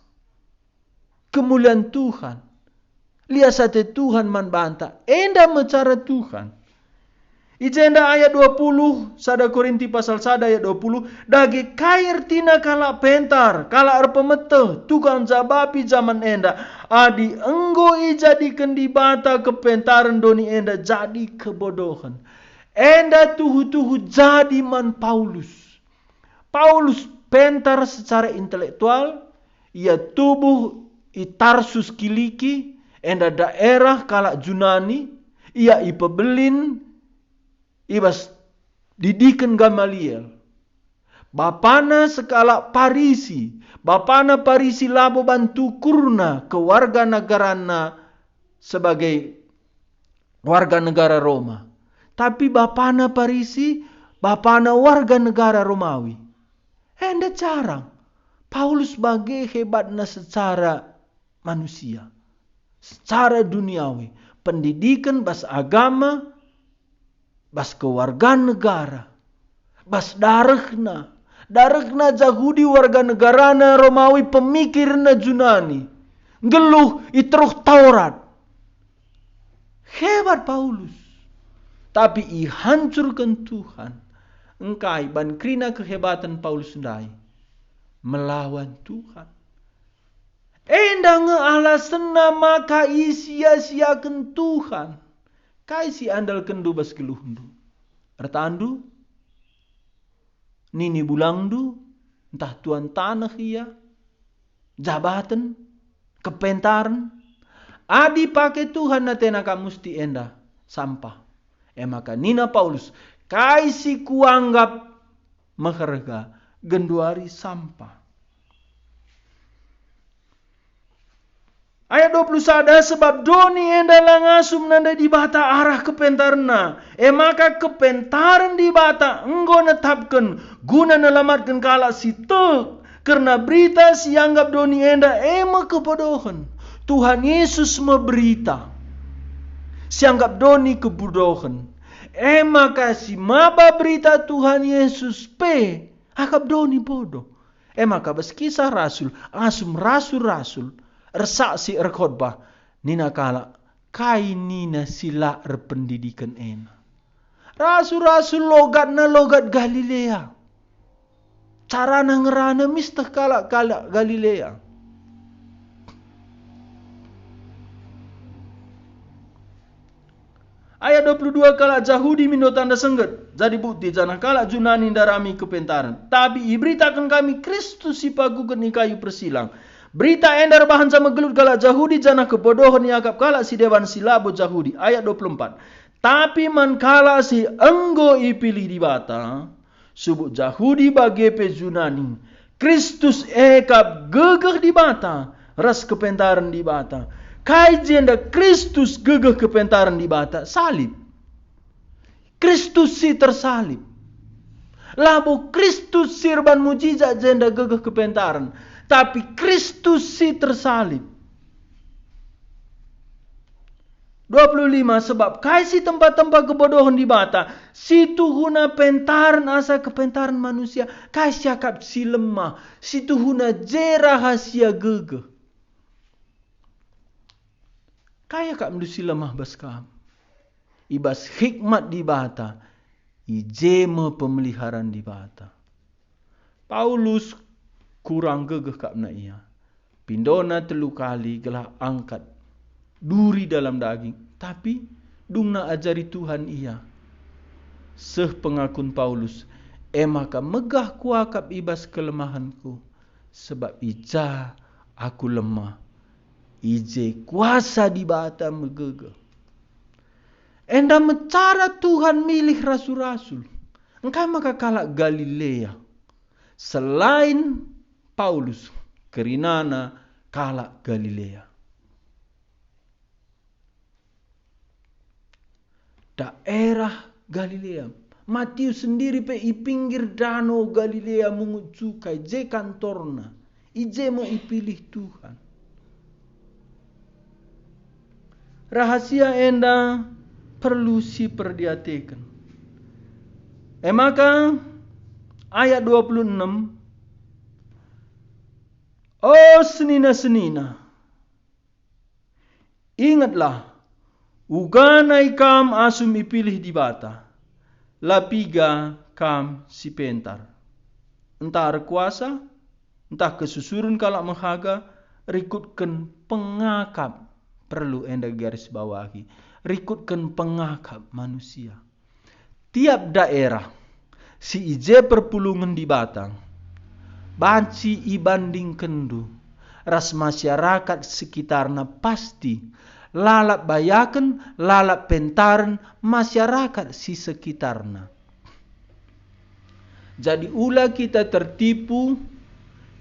kemuliaan Tuhan. Lihat sate Tuhan man banta. Enda mecara Tuhan. Ijenda ayat 20. Sada Korinti pasal 1 ayat 20. Dagi kair tina kala pentar. Kala erpemete. Tukang jabapi zaman enda. Adi enggo ijadikan di bata kepentaran doni enda. Jadi kebodohan. Enda tuhu-tuhu jadi man Paulus. Paulus pentar secara intelektual. Ia tubuh Tarsus Kiliki. Enda daerah kala Junani. Ia ipebelin. Ibas didikan Gamaliel. Bapana sekala Parisi. Bapana Parisi labo bantu kurna ke warga negarana sebagai warga negara Roma. Tapi bapana Parisi, bapana warga negara Romawi. Enda jarang. Paulus bagai hebatna secara manusia. Secara duniawi. Pendidikan bas agama. Bas kewargaan negara. Bas darahna. Darahna Yahudi warga negarana Romawi pemikirna Junani. Geluh itruh Taurat. Hebat Paulus. Tapi ihancurkan Tuhan. engkai ban krina kehebatan Paulus ndai melawan Tuhan. Endang alasena maka isia-siakan Tuhan. Kai si andal kendu bas geluhundu. Ertandu nini bulangdu entah tuan tanah iya jabatan kepentaran adi pakai Tuhan natena ka musti enda sampah. Maka nina Paulus kai si kuanggap maharga genduari sampah. Ayat 21, sebab doni enda langasum nanda di bata arah kepentarna. Maka kepentaran di bata enggo netapkan guna nelamatkan kala si tek. Karena berita si anggap doni enda ema kebodohan. Tuhan Yesus memberita. Si anggap doni kebodohan. Maka si maba berita Tuhan Yesus pe. Anggap doni bodoh. Maka berkisah rasul. Asum rasul-rasul. Ersaksi erkhotbah nina kala kai nina sila erpendidikan ena. Rasul-rasul logat Galilea. Carana ngerana mistah kala Galilea. Ayat 22 kala Yahudi mindo tanda sengget. Jadi bukti jana kala Junani darami kepentaran. Tapi iberitakan kami Kristus si pagukan ni kayu persilang. Berita endar bahan sama gelut kala Yahudi jana kebodohan yakap kala si dewan silabo Yahudi. Ayat 24. Tapi man kala si enggo ipilih di bata. Subuk Yahudi bagepe Junani. Kristus ekap gegeh di bata. Ras kepentaran di bata. Kai jenda Kristus gegeh kepentaran di bata. Salib. Kristus si tersalib. Labo Kristus sirban mujizat jenda gegeh kepentaran. Tapi Kristus si tersalib. 25 sebab kai si tempat-tempat kebodohan di bata. Si tuhuna pentaran asa kepentaran manusia. Kai siakap si lemah. Si tuhuna je rahasia gegeh. Kai akap mdu si lemah baskam. Ibas hikmat di bata. Ijeme pemeliharaan di bata. Paulus kurang gegeh kapna ia. Pindona 3 kali gelah angkat duri dalam daging. Tapi dungna ajari Tuhan ia. Seh pengakun Paulus. Maka megah kuakap ibas kelemahanku. Sebab ija aku lemah. Ije kuasa di bata megegeh. Enda mecara Tuhan milih rasul-rasul. Engkau maka kalak Galilea. Selain Paulus, kerinana kalak Galilea. Daerah Galilea. Matius sendiri pe i pinggir danau Galilea mungut cukai. Je kantorna. Ije mau ipilih Tuhan. Rahasia enda perlu si perdiatekan. Maka ayat 26. Oh senina-senina, ingatlah, uganai kam asum ipilih di bata, lapiga kam si pentar. Entah kuasa, entah kesusurun kalak menghaga, rikutkan pengakap, perlu enda garis bawahi, rikutkan pengakap manusia. Tiap daerah, si ije perpulungan di batang, banci ibanding kendu. Ras masyarakat sekitarna pasti lalap bayakan, lalap pentaran masyarakat si sekitarna. Jadi ulah kita tertipu,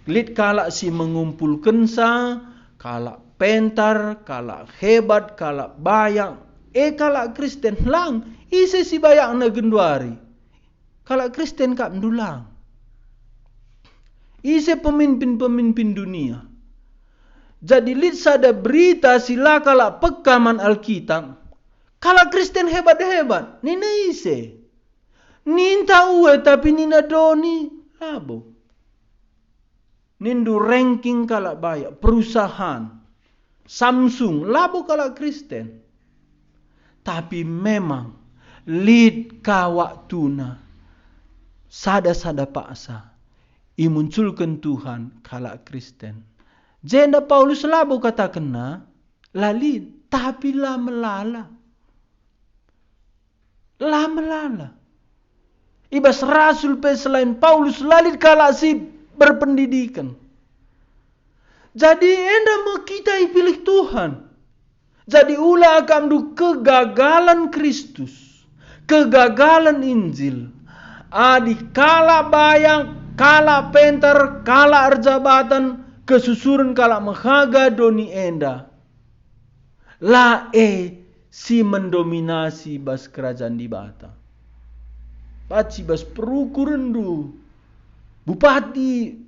lit kalak si mengumpulkan sa, kalak pentar, kalak hebat, kalak bayak. Kalak Kristen lang, isi si bayak na genduari. Kalak Kristen kap ndulang. Isi pemimpin-pemimpin dunia. Jadi lit sada berita sila kalak pekaman Alkitab. Kalak Kristen hebat-hebat. Nina isi. Ninta uwe tapi nina doni labo. Nindu ranking kalak bayak. Perusahaan. Samsung. Labo kalak Kristen. Tapi memang lit kawaktuna. sada-sada paksa imunculkan Tuhan kala Kristen. Jenda Paulus labo kata kena lali tapi lah melala. Ibas rasul pe selain Paulus lalit kala si berpendidikan. Jadi enda mau kita pilih Tuhan. Jadi ulah akan kegagalan Kristus. Kegagalan Injil. Adi kala bayang, kala penter, kala arjabatan, kesusuran kala mahaga doni enda. Si mendominasi bas kerajaan di bata. Paci bas perukuran du. Bupati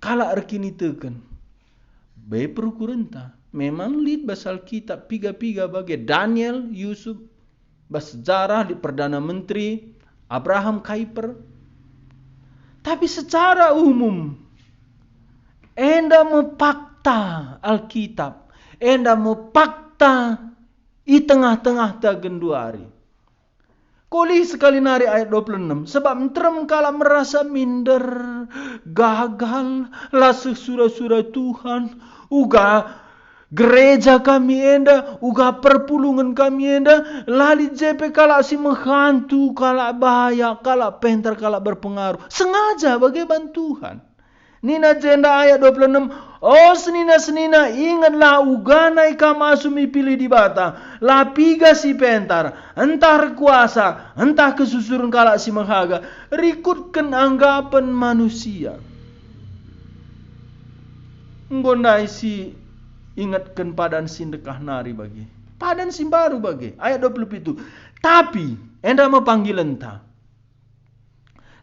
kala arkini teken. Be perukuran ta. Memang lid bas Alkitab piga-piga bagi Daniel, Yusuf, bas sejarah di Perdana Menteri, Abraham Kuyper. Tapi secara umum, enda mepakta Alkitab. Enda mepakta i tengah-tengah ta genduari. Koli sekali nari ayat 26. Sebab menterem kala merasa minder, gagal, lah sura-sura Tuhan, uga gereja kami enda, uga perpulungan kami enda, lali JP kala si menghantu, kala bahaya, kala penter, kala berpengaruh. Sengaja bagi bantuan. Nina jenda ayat 26. Oh senina-senina ingatlah ugana ika masumi pilih di bata. Lapiga si pentar. Entah kuasa. Entah kesusuran kala si menghaga. Rikutkan anggapan manusia. Nggondai si ingatkan padan sindekah nari bagi. Padan si baru bagi. Ayat 27. Tapi enda mepanggil entah.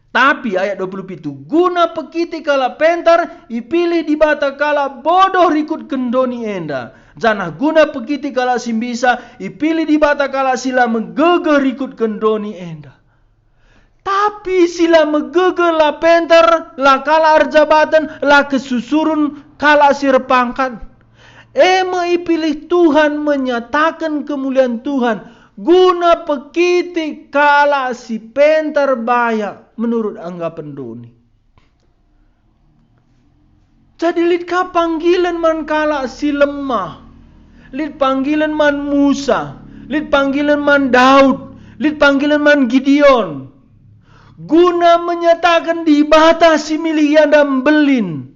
Tapi ayat 27, guna pekiti kala pentar, ipilih di bata kala bodoh rikut kendoni enda. Janah guna pekiti kala simbisa, ipilih di bata kala sila megege rikut kendoni enda. Tapi sila megege la pentar, la kala arjabatan, la kesusurun kala sirpangkan. Ipilih Tuhan menyatakan kemuliaan Tuhan. Guna pekiti kala si pentar bayak menurut anggapan doni. Jadi lid ka panggilan man kala si lemah. Lid panggilan man Musa. Lid panggilan man Daud. Lid panggilan man Gideon. Guna menyatakan di batasi milih yang dan belin.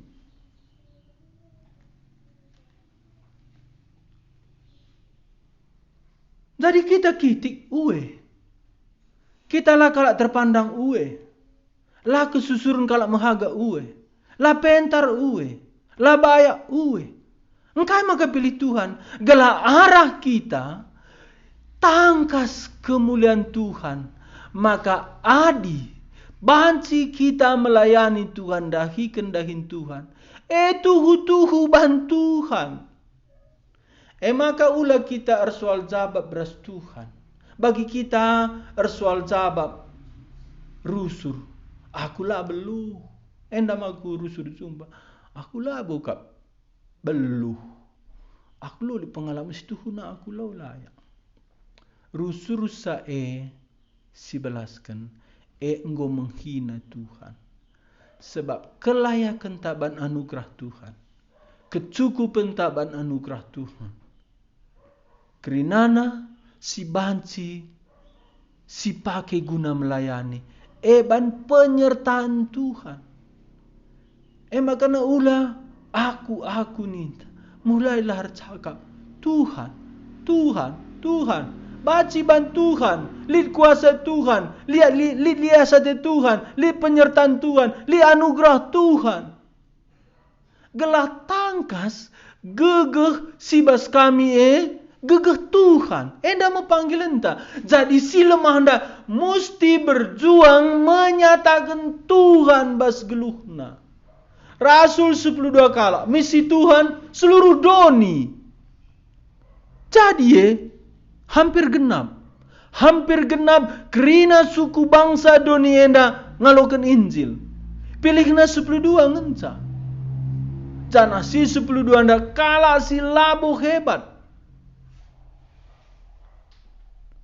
Jadi kita kitik uwe. Kita lah kalak terpandang uwe. Lah kesusurun kalak menghaga uwe. Lah pentar uwe. Lah bayak uwe. Engkai maka pilih Tuhan. Gela arah kita. Tangkas kemuliaan Tuhan. Maka adi. Banci kita melayani Tuhan. Dahikan dahin Tuhan. Tuhu bantuhan. Maka ulah kita ersoal jabab beras Tuhan. Bagi kita ersoal jabab rusur. Akulah beluh. Endam aku rusur sumpah. Akulah buka beluh. Aku lo di pengalaman situ huna aku lo layak. Rusur sa si belaskan. Enggo menghina Tuhan. Sebab kelayakan taban anugerah Tuhan. Kecukupan taban anugerah Tuhan. Kerinana si banci si pakai guna melayani ban penyertaan Tuhan. Makanya ulah aku ninta mulailah cakap Tuhan baci ban Tuhan, lid kuasa Tuhan, lihat liasat Tuhan, lid penyertaan Tuhan, lid anugerah Tuhan. Gelah tangkas gegeh sibas kami gegeh Tuhan. Enda mepanggil enta. Jadi si lemah anda mesti berjuang menyatakan Tuhan bas geluhna. Rasul 12 kala. Misi Tuhan seluruh doni. Jadi hampir genap. Hampir genap kerina suku bangsa doni enda ngalokan Injil. Pilihna 12 ngenca. Jangan si 12 anda kala si labo hebat.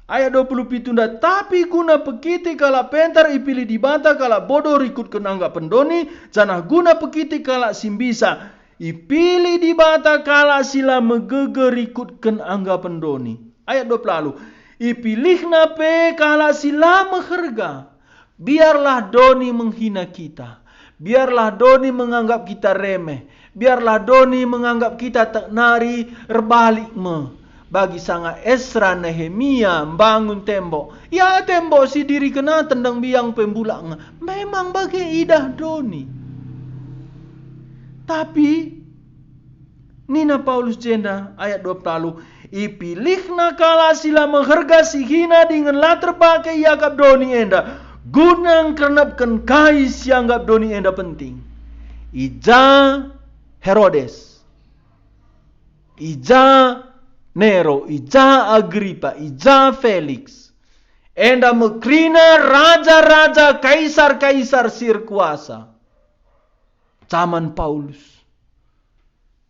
Ayat 27 nda, tapi guna pekiti kala pentar ipilih di bata kala bodoh rikut kenangga pendoni, janah guna pekiti kala simbisa ipilih di bata kala sila megeger rikut kenangga pendoni. Ayat 20 lalu, ipilih nape kala sila meherga, biarlah doni menghina kita, biarlah doni menganggap kita remeh, biarlah doni menganggap kita tak nari erbalik bagi sanga Esra Nehemia bangun tembok. Ya tembok si diri kena tendang biang pembulang. Memang bagi idah doni. Tapi Nina Paulus jenda ayat 20 lalu, ipilih nakala sila mengharga si hina dengan latar pakai yakap doni enda. Gunang kenapkan kai sianggap doni enda penting. Ija Herodes, ija Nero, ija Agripa, ija Felix. Enda mekrina raja-raja, kaisar-kaisar sirkuasa. Zaman Paulus.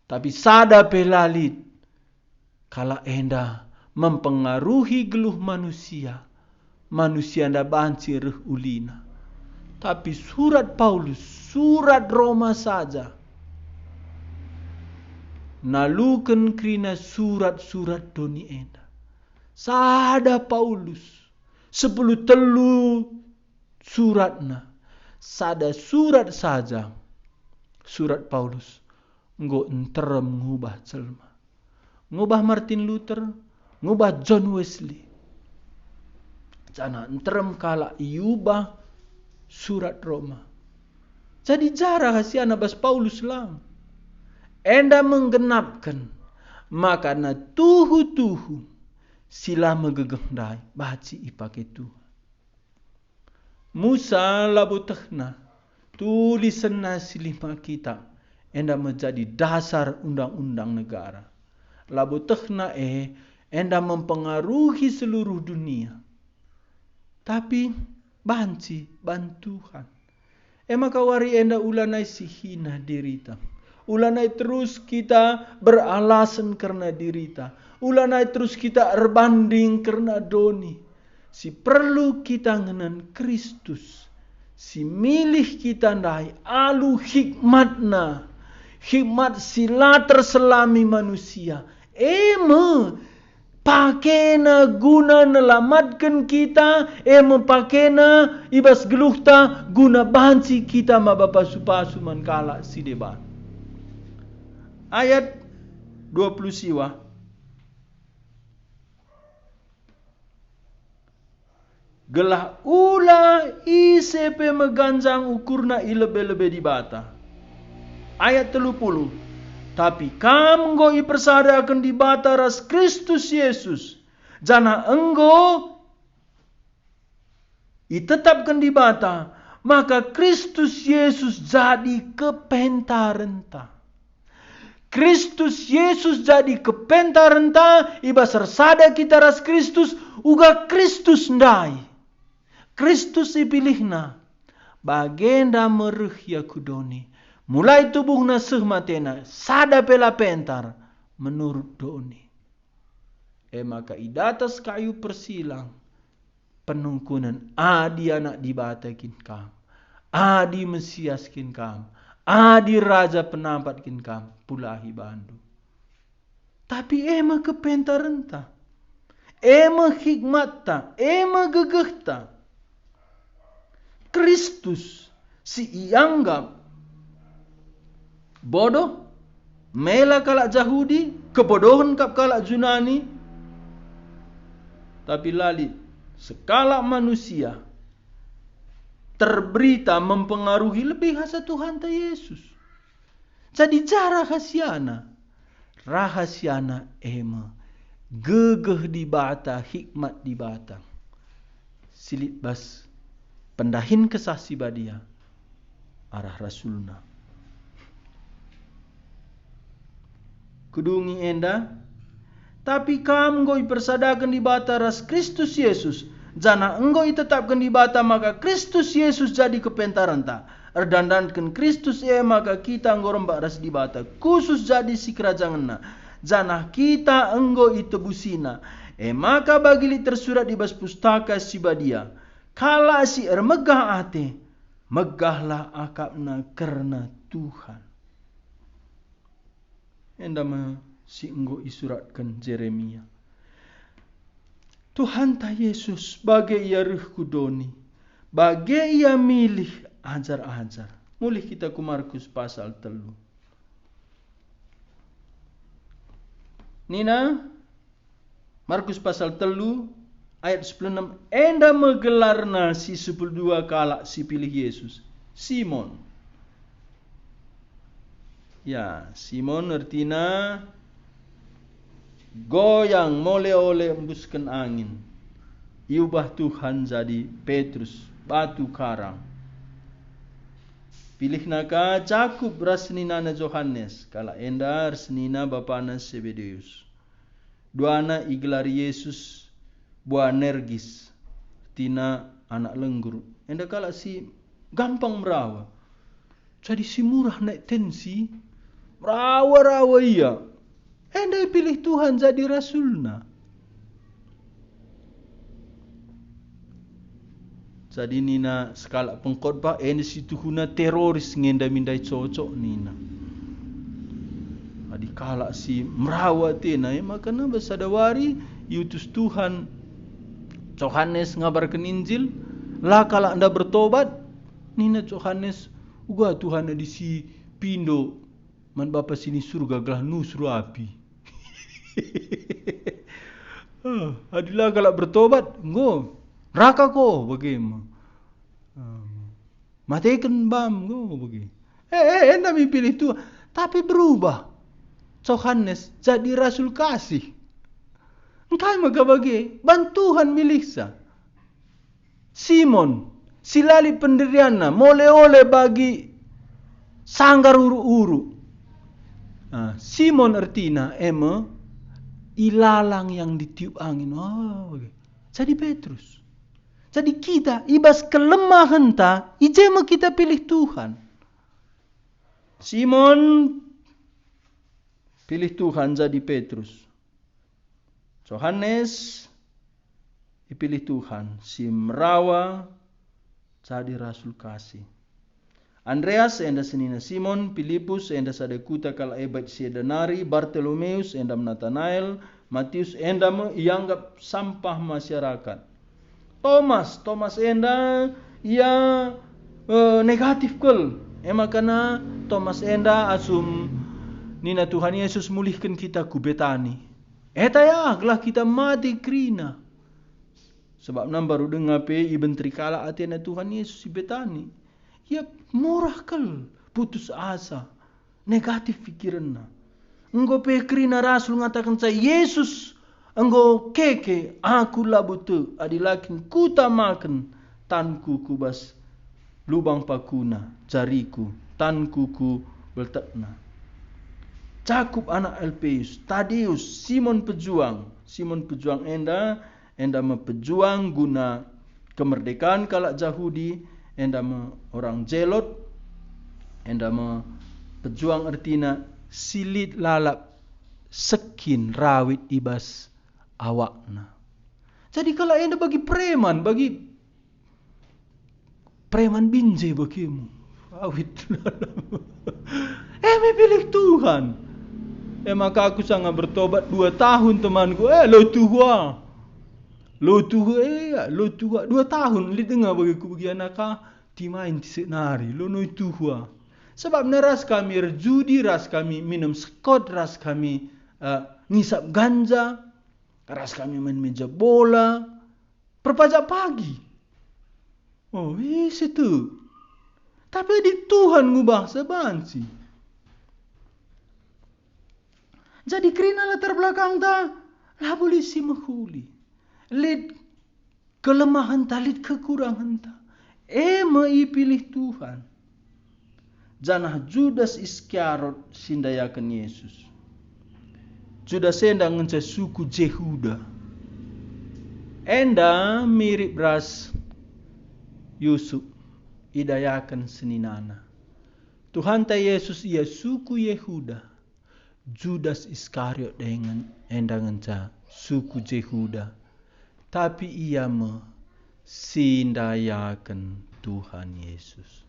Tapi sada pelalit. Kala enda mempengaruhi geluh manusia. Manusia enda banci reh ulina. Tapi surat Paulus, surat Roma saja. Nalukan krina surat-surat doni enda. Sada Paulus 10 telu suratna. Sada surat saja. Surat Paulus. Nggo enterem ngubah celma. Ngubah Martin Luther. Ngubah John Wesley. Jana enterem kala iubah surat Roma. Jadi jarah hasiana bas Paulus lang. Enda menggenapkan, maka na tuhu-tuhu sila megegendai baci ipake Tuhan. Musa labu tehna tulisan silima kita enda menjadi dasar undang-undang negara. Labu tehna enda mempengaruhi seluruh dunia. Tapi banci bantuhan. Maka wari enda ulanai sihina dirita. Ulanai terus kita beralasan karena dirita. Ulanai terus kita erbanding karena doni. Si perlu kita ngenen Kristus. Si milih kita ndai alu hikmatna. Hikmat sila terselami manusia. Pakena guna nelamatkan kita. Pakena ibas geluhta guna banci kita ma bapa supasu mankala si debat. Ayat 20 siwa. Gelah ula ICP meganjang ukurna ilebe-lebe di bata. Ayat 30. Tapi kam enggo ipersadakan di bata ras Kristus Yesus. Jana enggo itetapkan di bata. Maka Kristus Yesus jadi kepentarenta. Kristus Yesus jadi kepentarenta, ibas sada kita ras Kristus, uga Kristus ndai. Kristus ipilihna, bagenda mereh ya kudoni. Mulai tubuhna sehmatena, sada pela pentar, menurut doni. Maka idatas kayu persilang, penungkunan adi anak dibatakin kam, adi mesiaskin kam, adi raja penampatkin kam, pulahi bandu. Tapi kepentarenta, hikmatta, gegehta. Kristus si ianggap bodoh, mela kalak Yahudi, kebodohan kap kalak Yunani. Tapi lalit sekala manusia terberita mempengaruhi lebih hasa Tuhan ta Yesus. Jadi cara rahasiana gegeh di bata, hikmat di bata. Silit bas pendahin kesah sibadia arah rasulna. Kudungi enda, tapi kam enggo ipersadakan di bata ras Kristus Yesus. Jana enggo itetapkan di bata maka Kristus Yesus jadi kepentaranta. Erdandankan Kristus maka kita enggo rembak ras di bata. Khusus jadi si kerajanganna. Jana kita enggo itebusina. Maka bagili tersurat di bas pustaka si badia. Kala si megah ate, megahlah akapna karena Tuhan. Endama si enggo isuratkan Jeremia. Tuhan ta Yesus bagi ia ruh kudoni, bagi ia milih ajar-ajar. Mulih kita ku Markus pasal 3. Nina, Markus pasal 3 ayat 16. Enda menggelarna si 12 kalak si pilih Yesus. Simon. Ya, Simon artinya goyang mole oleh embuskan angin. Iubah Tuhan jadi Petrus, batu karang. Pilih naka cakup rasnina na Johannes, kala endar senina bapana Zebedeus. Dua anak igelari Yesus, Boanergis, tina anak lenggur. Enda kala si gampang merawa. Jadi si murah naik tensi, merawa-rawa iya. Enda pilih Tuhan jadi rasulna. Jadi nina skala pengkhotbah enda si tuhuna teroris ngenda mindai cocok nina. Adi kala si merawat tina makana basadawari yutus Tuhan Yohanes ngabarkan Injil lah kala anda bertobat nina Yohanes uga Tuhan di si pindo man bapa sini surga gelah nusru api. Adilah kala bertobat ngo raka ko bagaimana? Matikan bam ngo bagi. Enda mi pilih Tuhan tapi berubah. Yohanes jadi rasul kasih. Engkai maka bagi bantuhan milik sa. Simon silali pendirianna mole oleh bagi sanggar uru-uru. Simon artina ilalang yang ditiup angin. Jadi Petrus. Jadi kita ibas kelemahan ta, ijema kita pilih Tuhan. Simon pilih Tuhan jadi Petrus. Yohanes dipilih Tuhan. Si merawa jadi rasul kasih. Andreas enda senina Simon, Filipus enda sadekuta kala ebat siedanari, Bartolomeus enda Nathanael, Matius enda ianggap sampah masyarakat. Thomas enda ia negatif kul. Makana Thomas enda asum nina Tuhan Yesus mulihkan kita ku Betani. Ya gelah kita mati krina. Sebab nam baru dengar pe iben trikala atena Tuhan Yesus si Betani. Ya murah kal, putus asa, negatif pikiranna. Enggo pe krina rasul ngatakan saya Yesus enggo keke aku labute adilakin kutamakan tanku kubas lubang pakuna jariku tanku ku beltekna. Cakup anak Alpeus, Tadeus, Simon pejuang enda pejuang guna kemerdekaan kalak Yahudi, enda orang Zelot, enda pejuang artina silit lalap sekin rawit ibas awakna. Jadi kalau enda bagi preman binje bagimu, rawit me pilih Tuhan. Maka aku sangat bertobat 2 tahun temanku. Lo tua 2 tahun. Li dengar bagiku bagi anakah timain tisenari. Lo no tua. Sebab ras kami berjudi, ras kami minum skot, ras kami ngisap ganja, ras kami main meja bola, perpajak pagi. Situ. Tapi di Tuhan ngubah sebansi. Jadi kerana latar belakang ta, lah boleh si mahuli. Lid kelemahan ta, lid kekurangan ta. Pilih Tuhan. Janah Judas Iskariot sindayakan Yesus. Judas enda ngenca suku Jehuda. Enda mirip ras Yusuf idayakan seninana. Tuhan ta Yesus ia suku Yehuda. Judas Iskariot dengan endangan suku Jehuda, tapi ia sindayakan Tuhan Yesus.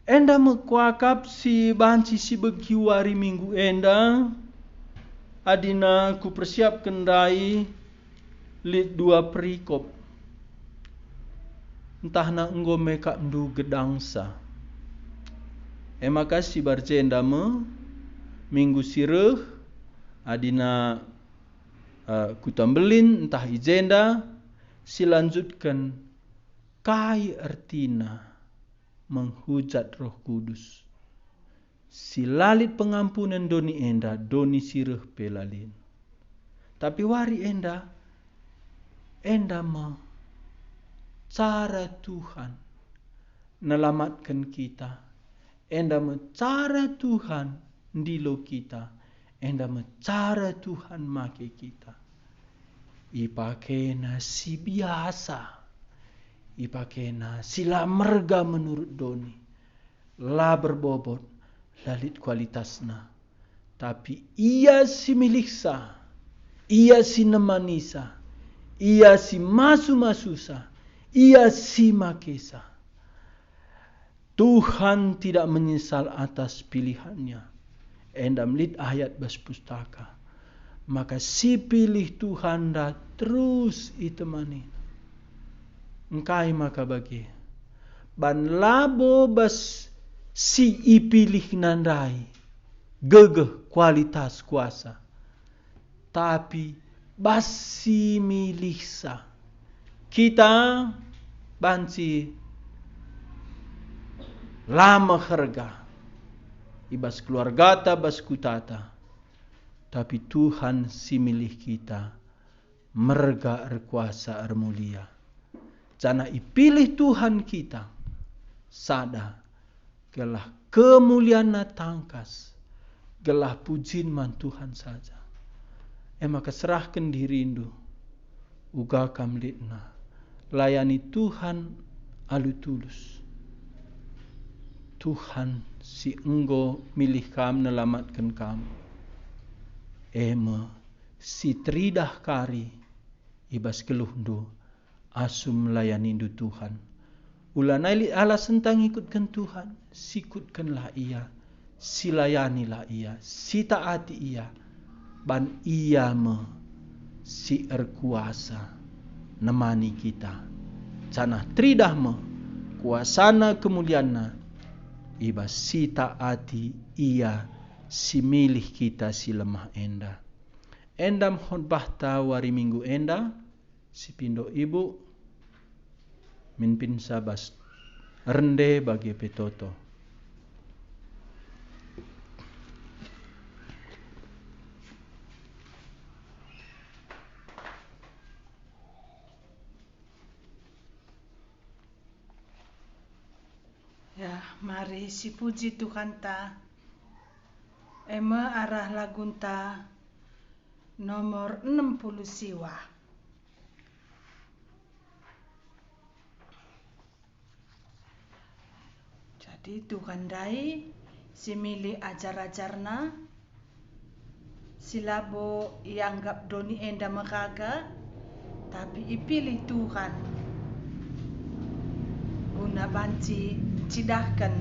Enda mekuakap si banci si begi wari minggu enda, adina ku persiap kendai lit 2 perikop. Entah na enggo meka ndu gedangsa. Makasih barjenda minggu sireh adina kutambelin entah ijenda silanjutkan kai artina menghujat Roh Kudus. Silalit pengampunan doni enda, doni sireh pelalin. Tapi wari enda cara Tuhan nelamatkan kita. Enda cara Tuhan ndilo kita. Enda cara Tuhan make kita. Ipakena si biasa. Ipakena sila merga menurut doni. La berbobot lalit kualitasna. Tapi ia si miliksa. Ia si nemanisa. Ia si masu-masusa. Ia si makesa. Tuhan tidak menyesal atas pilihannya. Endam lit ayat bas pustaka. Maka si pilih Tuhan dah terus itemani. Engkai maka bagi. Ban labo bas si ipilih nandai. Gegeh kualitas kuasa. Tapi bas si miliksa. Kita banci lama harga. Ibas keluarga ta bas kutata. Tapi Tuhan si milih kita. Merga erkuasa ermulia. Jana ipilih Tuhan kita. Sada. Gelah kemuliaan tangkas. Gelah pujin man Tuhan saja. Maka serahkan diri indu. Uga kamlitna. Layani Tuhan alu tulus. Tuhan si enggo milih kam nelamatkan kamu. Si teridah kari ibas keluhdu asum layani du Tuhan. Ulanai alas tentang ikutkan Tuhan, sikutkanlah ia, silayanilah ia, si taati ia, ban ia si erkuasa nemani kita. Canah teridah kuasana kemuliaanna ibas si taati ia si milih kita si lemah enda. Endam khotbah ta wari minggu enda si pindo ibu minpin sabas rende bagi petoto. Ya, mari si puji Tuhan ta. Arah lagunta nomor 60 siwa. Jadi Tuhan dai si milih ajar-ajarna silabo ianggap doni enda makaga tapi ipilih Tuhan guna banci cidahkan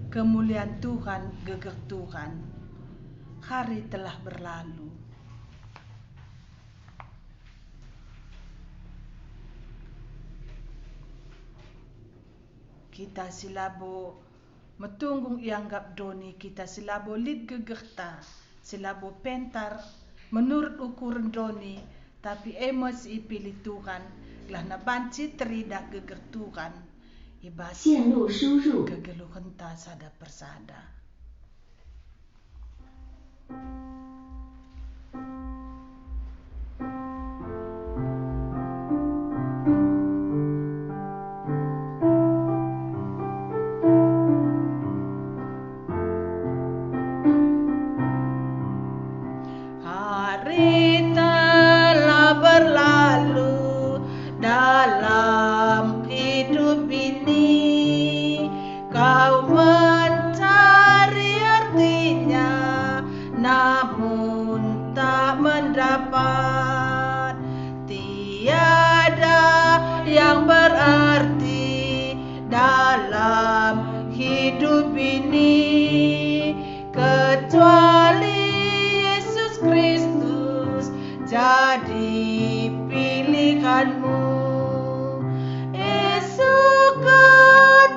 kemuliaan Tuhan, gegek Tuhan. Hari telah berlalu. Kita silabo metunggung ianggap doni, kita silabo lid gegekta, silabo pentar menurut ukuran doni, tapi emos ipilih Tuhan, lah na banci teridak gegek Tuhan. Ibas kegeluhan ta sada persada. Hari telah berlalu dalam hidup ini, kau mencari artinya mendapat. Tiada yang berarti dalam hidup ini kecuali Yesus Kristus jadi pilihanmu. Esok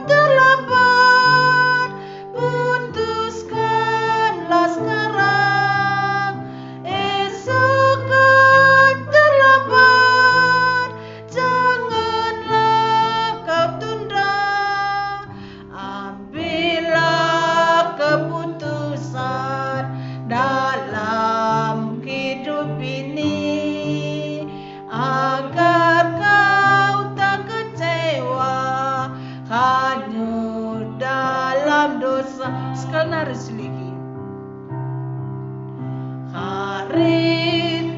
terlambat, putuskanlah sekarang. Esok terlambat, janganlah kau tunda. Ambillah keputusan dalam hidup ini agar kau tak kecewa hanyut dalam dosa. Sekali nari lagi. Hari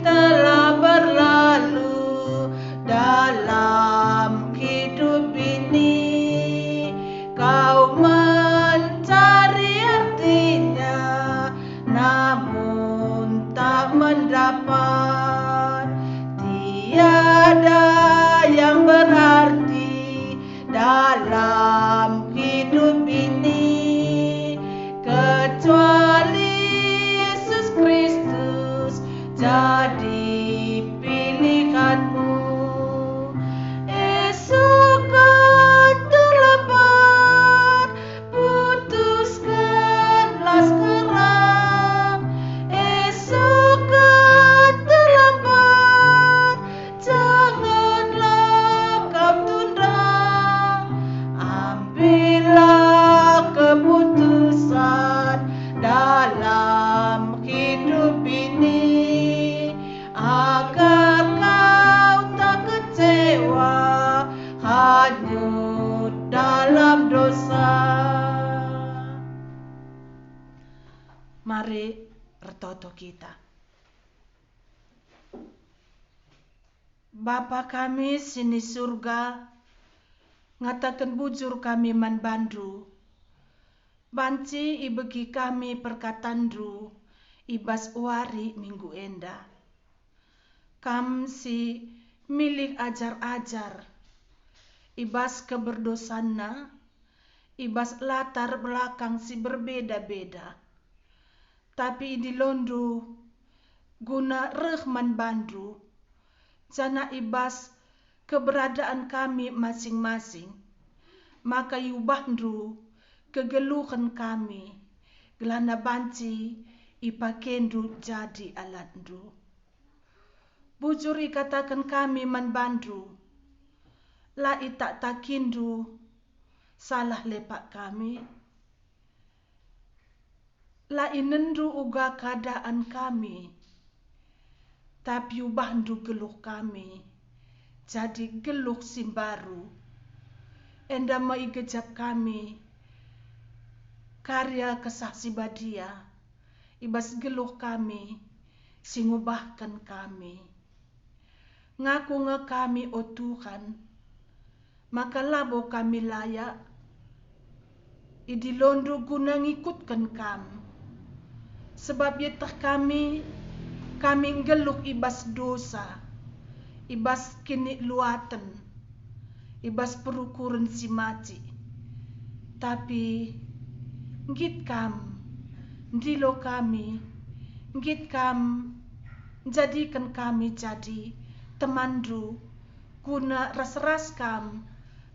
telah berlalu dalam hidup ini, kau mencari artinya namun tak mendapat. Tiada yang berarti dalam hidup ini kecuali Yesus Kristus jadi pilihanmu. Esok terlambat, putuskanlah sekarang. Esok terlambat, janganlah kau tunda. Ambillah keputusan dalam hidup ini agar kau tak kecewa hanyut dalam dosa. Mari retoto kita. Bapa kami sini surga, ngatakan bujur kami man bandu. Banci ibegi kami perkatandu, ibas wari minggu enda. Kam si milik ajar-ajar, ibas keberdosana, ibas latar belakang si berbeda-beda. Tapi di londu guna rehman bandu, jana ibas keberadaan kami masing-masing, maka yubandu kegeluhan kami, gelana banci ipakendu jadi alatdu. Bujur ikatakan kami man bandu, la itak takindu salah lepak kami, la inendu uga keadaan kami, tapi ubandu geluh kami jadi geluh simbaru. Enda maigejap kami karya kesaksi badia, ibas geluh kami singubahkan kami. Ngaku kami o Tuhan, maka labo kami layak idilondo guna ngikutkan kam. Sebab yetah kami geluh ibas dosa, ibas kini luatan, ibas perukuran si mati. Tapi ngit kam, ndilo kami, ngit kam, jadikan kami jadi temandu, guna ras-ras kam,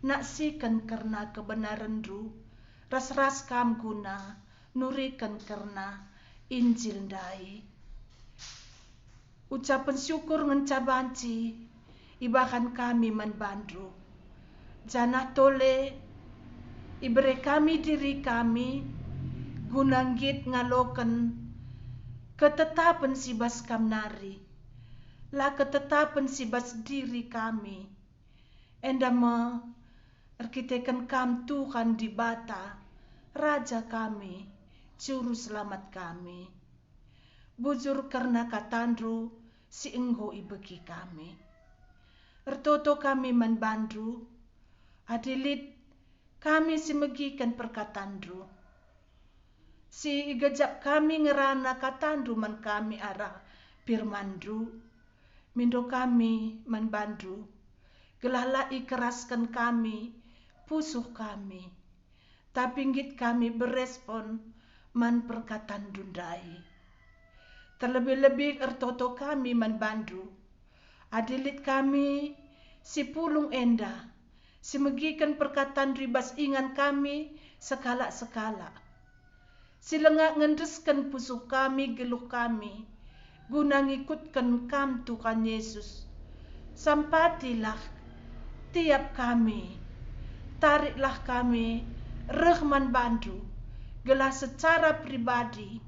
naksikan karena kebenarandu, ras-ras kam guna, nurikan karena Injil dai. Ucapan syukur ngencabanci, ibahan kami manbandu. Jana tole, ibere kami diri kami, gunanggit ngaloken ketetapan sibas kamnari, la ketetapan sibas diri kami, endama arkitekan kam Tuhan di bata, Raja kami, Juru Selamat kami. Bujur karena katandru si enggo ibegi kami. Ertoto kami manbandu, adilit kami si megikan perkatandru. Si igajap kami ngerana katandu man kami arah firman-Ru, mindo kami manbandu, gelahlah ikeraskan kami, pusuh kami, tapi ngit kami berespon man perkataan dundai. Terlebih-lebih ertoto kami manbandu, adilit kami si pulung enda, si megikan perkataan ribas ingan kami sekala-sekala. Si lengak ngendeskan pusuh kami, geluh kami, guna ngikutkan kam Tuhan Yesus. Sampatilah tiap kami, tariklah kami, rehman bantu, gelah secara pribadi,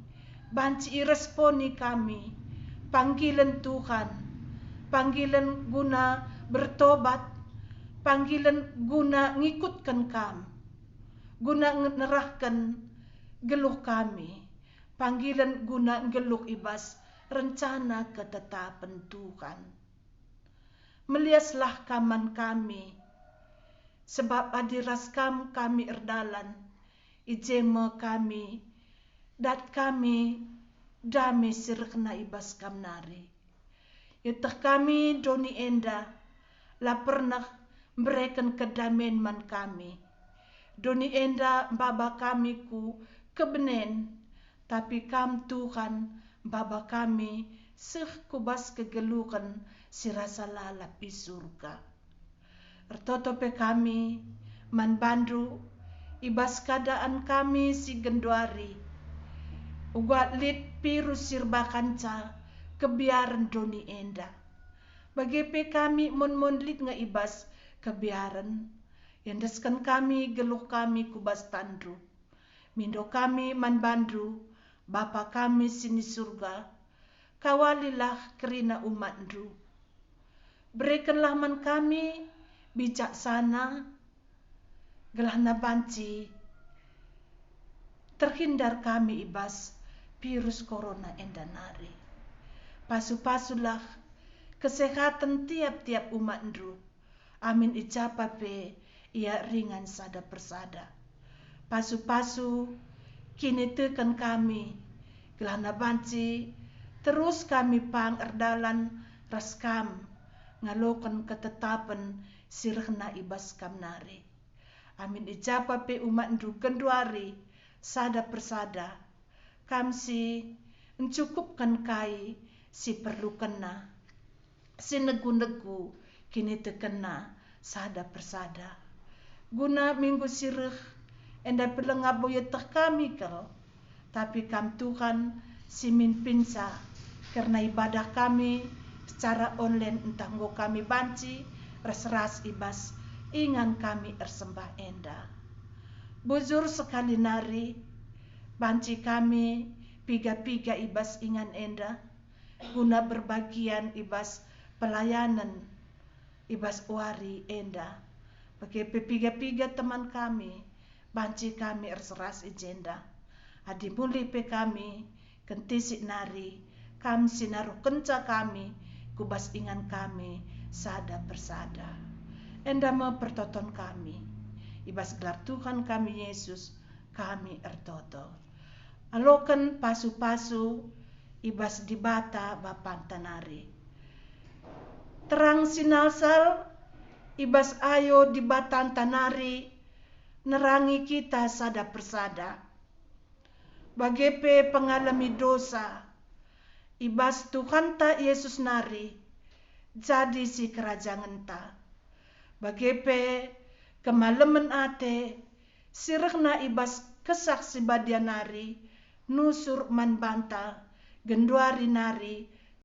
banci iresponi kami, panggilan Tuhan, panggilan guna bertobat, panggilan guna ngikutkan kam, guna ngerahkan geluh kami, panggilan guna geluh ibas rencana ketetapan Tuhan. Meliaslah kaman kami, sebab adiras kami erdalan, ijeme kami, dat kami dami sirkna ibas kam nari. Yutah kami doni enda, la pernah berikan kedamaian man kami. Doni enda baba kami ku kebenen, tapi kam Tuhan baba kami kubas kegeluhan si rasa lalap di surga. Ertotope kami manbandu ibas keadaan kami si genduari, ugat lit piru sirba kanca kebiaran doni enda. Bagepe kami mon lit nga ibas kebiaran, yandeskan kami geluh kami kubas tandu. Mindo kami manbandu, Bapa kami sini surga, kawalilah kerina umat-Ru. Berikanlah man kami bijaksana, gelah nabanci, terhindar kami ibas virus corona endanari. Pasu-pasulah kesehatan tiap-tiap umat-Ru. Amin ijapape ia ringan sada persada. Pasu-pasu kini tekan kami, gelah nabanci, terus kami pang erdalan raskam, ngalokan ketetapan sirhna ibas kam nari. Amin ijapape umat-Ru kenduari, sada persada, kam si mencukupkan kai, si perlu kena, si negu-negu, kini tekena, sada persada. Guna minggu sirih, enda pelengabo yetah kami kau, tapi kam Tuhan simin pinsa, karena ibadah kami secara online entah ngo kami banci, ras-ras ibas, ingan kami ersembah enda. Bujur sekali nari, banci kami piga-piga ibas ingan enda, guna berbagian ibas pelayanan, ibas wari enda. Bagi piga-piga teman kami, banci kami erseras ijenda. Adi muli pe kami, kentisik nari, kam sinaruh kenca kami, kubas ingan kami, sada persada. Enda mempertoton kami, ibas gelar Tuhan kami Yesus, kami ertoto. Alokan pasu-pasu, ibas dibata bapan tanari. Terang sinalsal, ibas ayo dibatan tanari, nerangi kita sada persada. Bagepe pengalami dosa, ibas Tuhan ta Yesus nari, jadi si kerajaan ta. Bagepe kemalaman ate, sirehna ibas kesaksi badia nari, nusur man banta, genduari nari,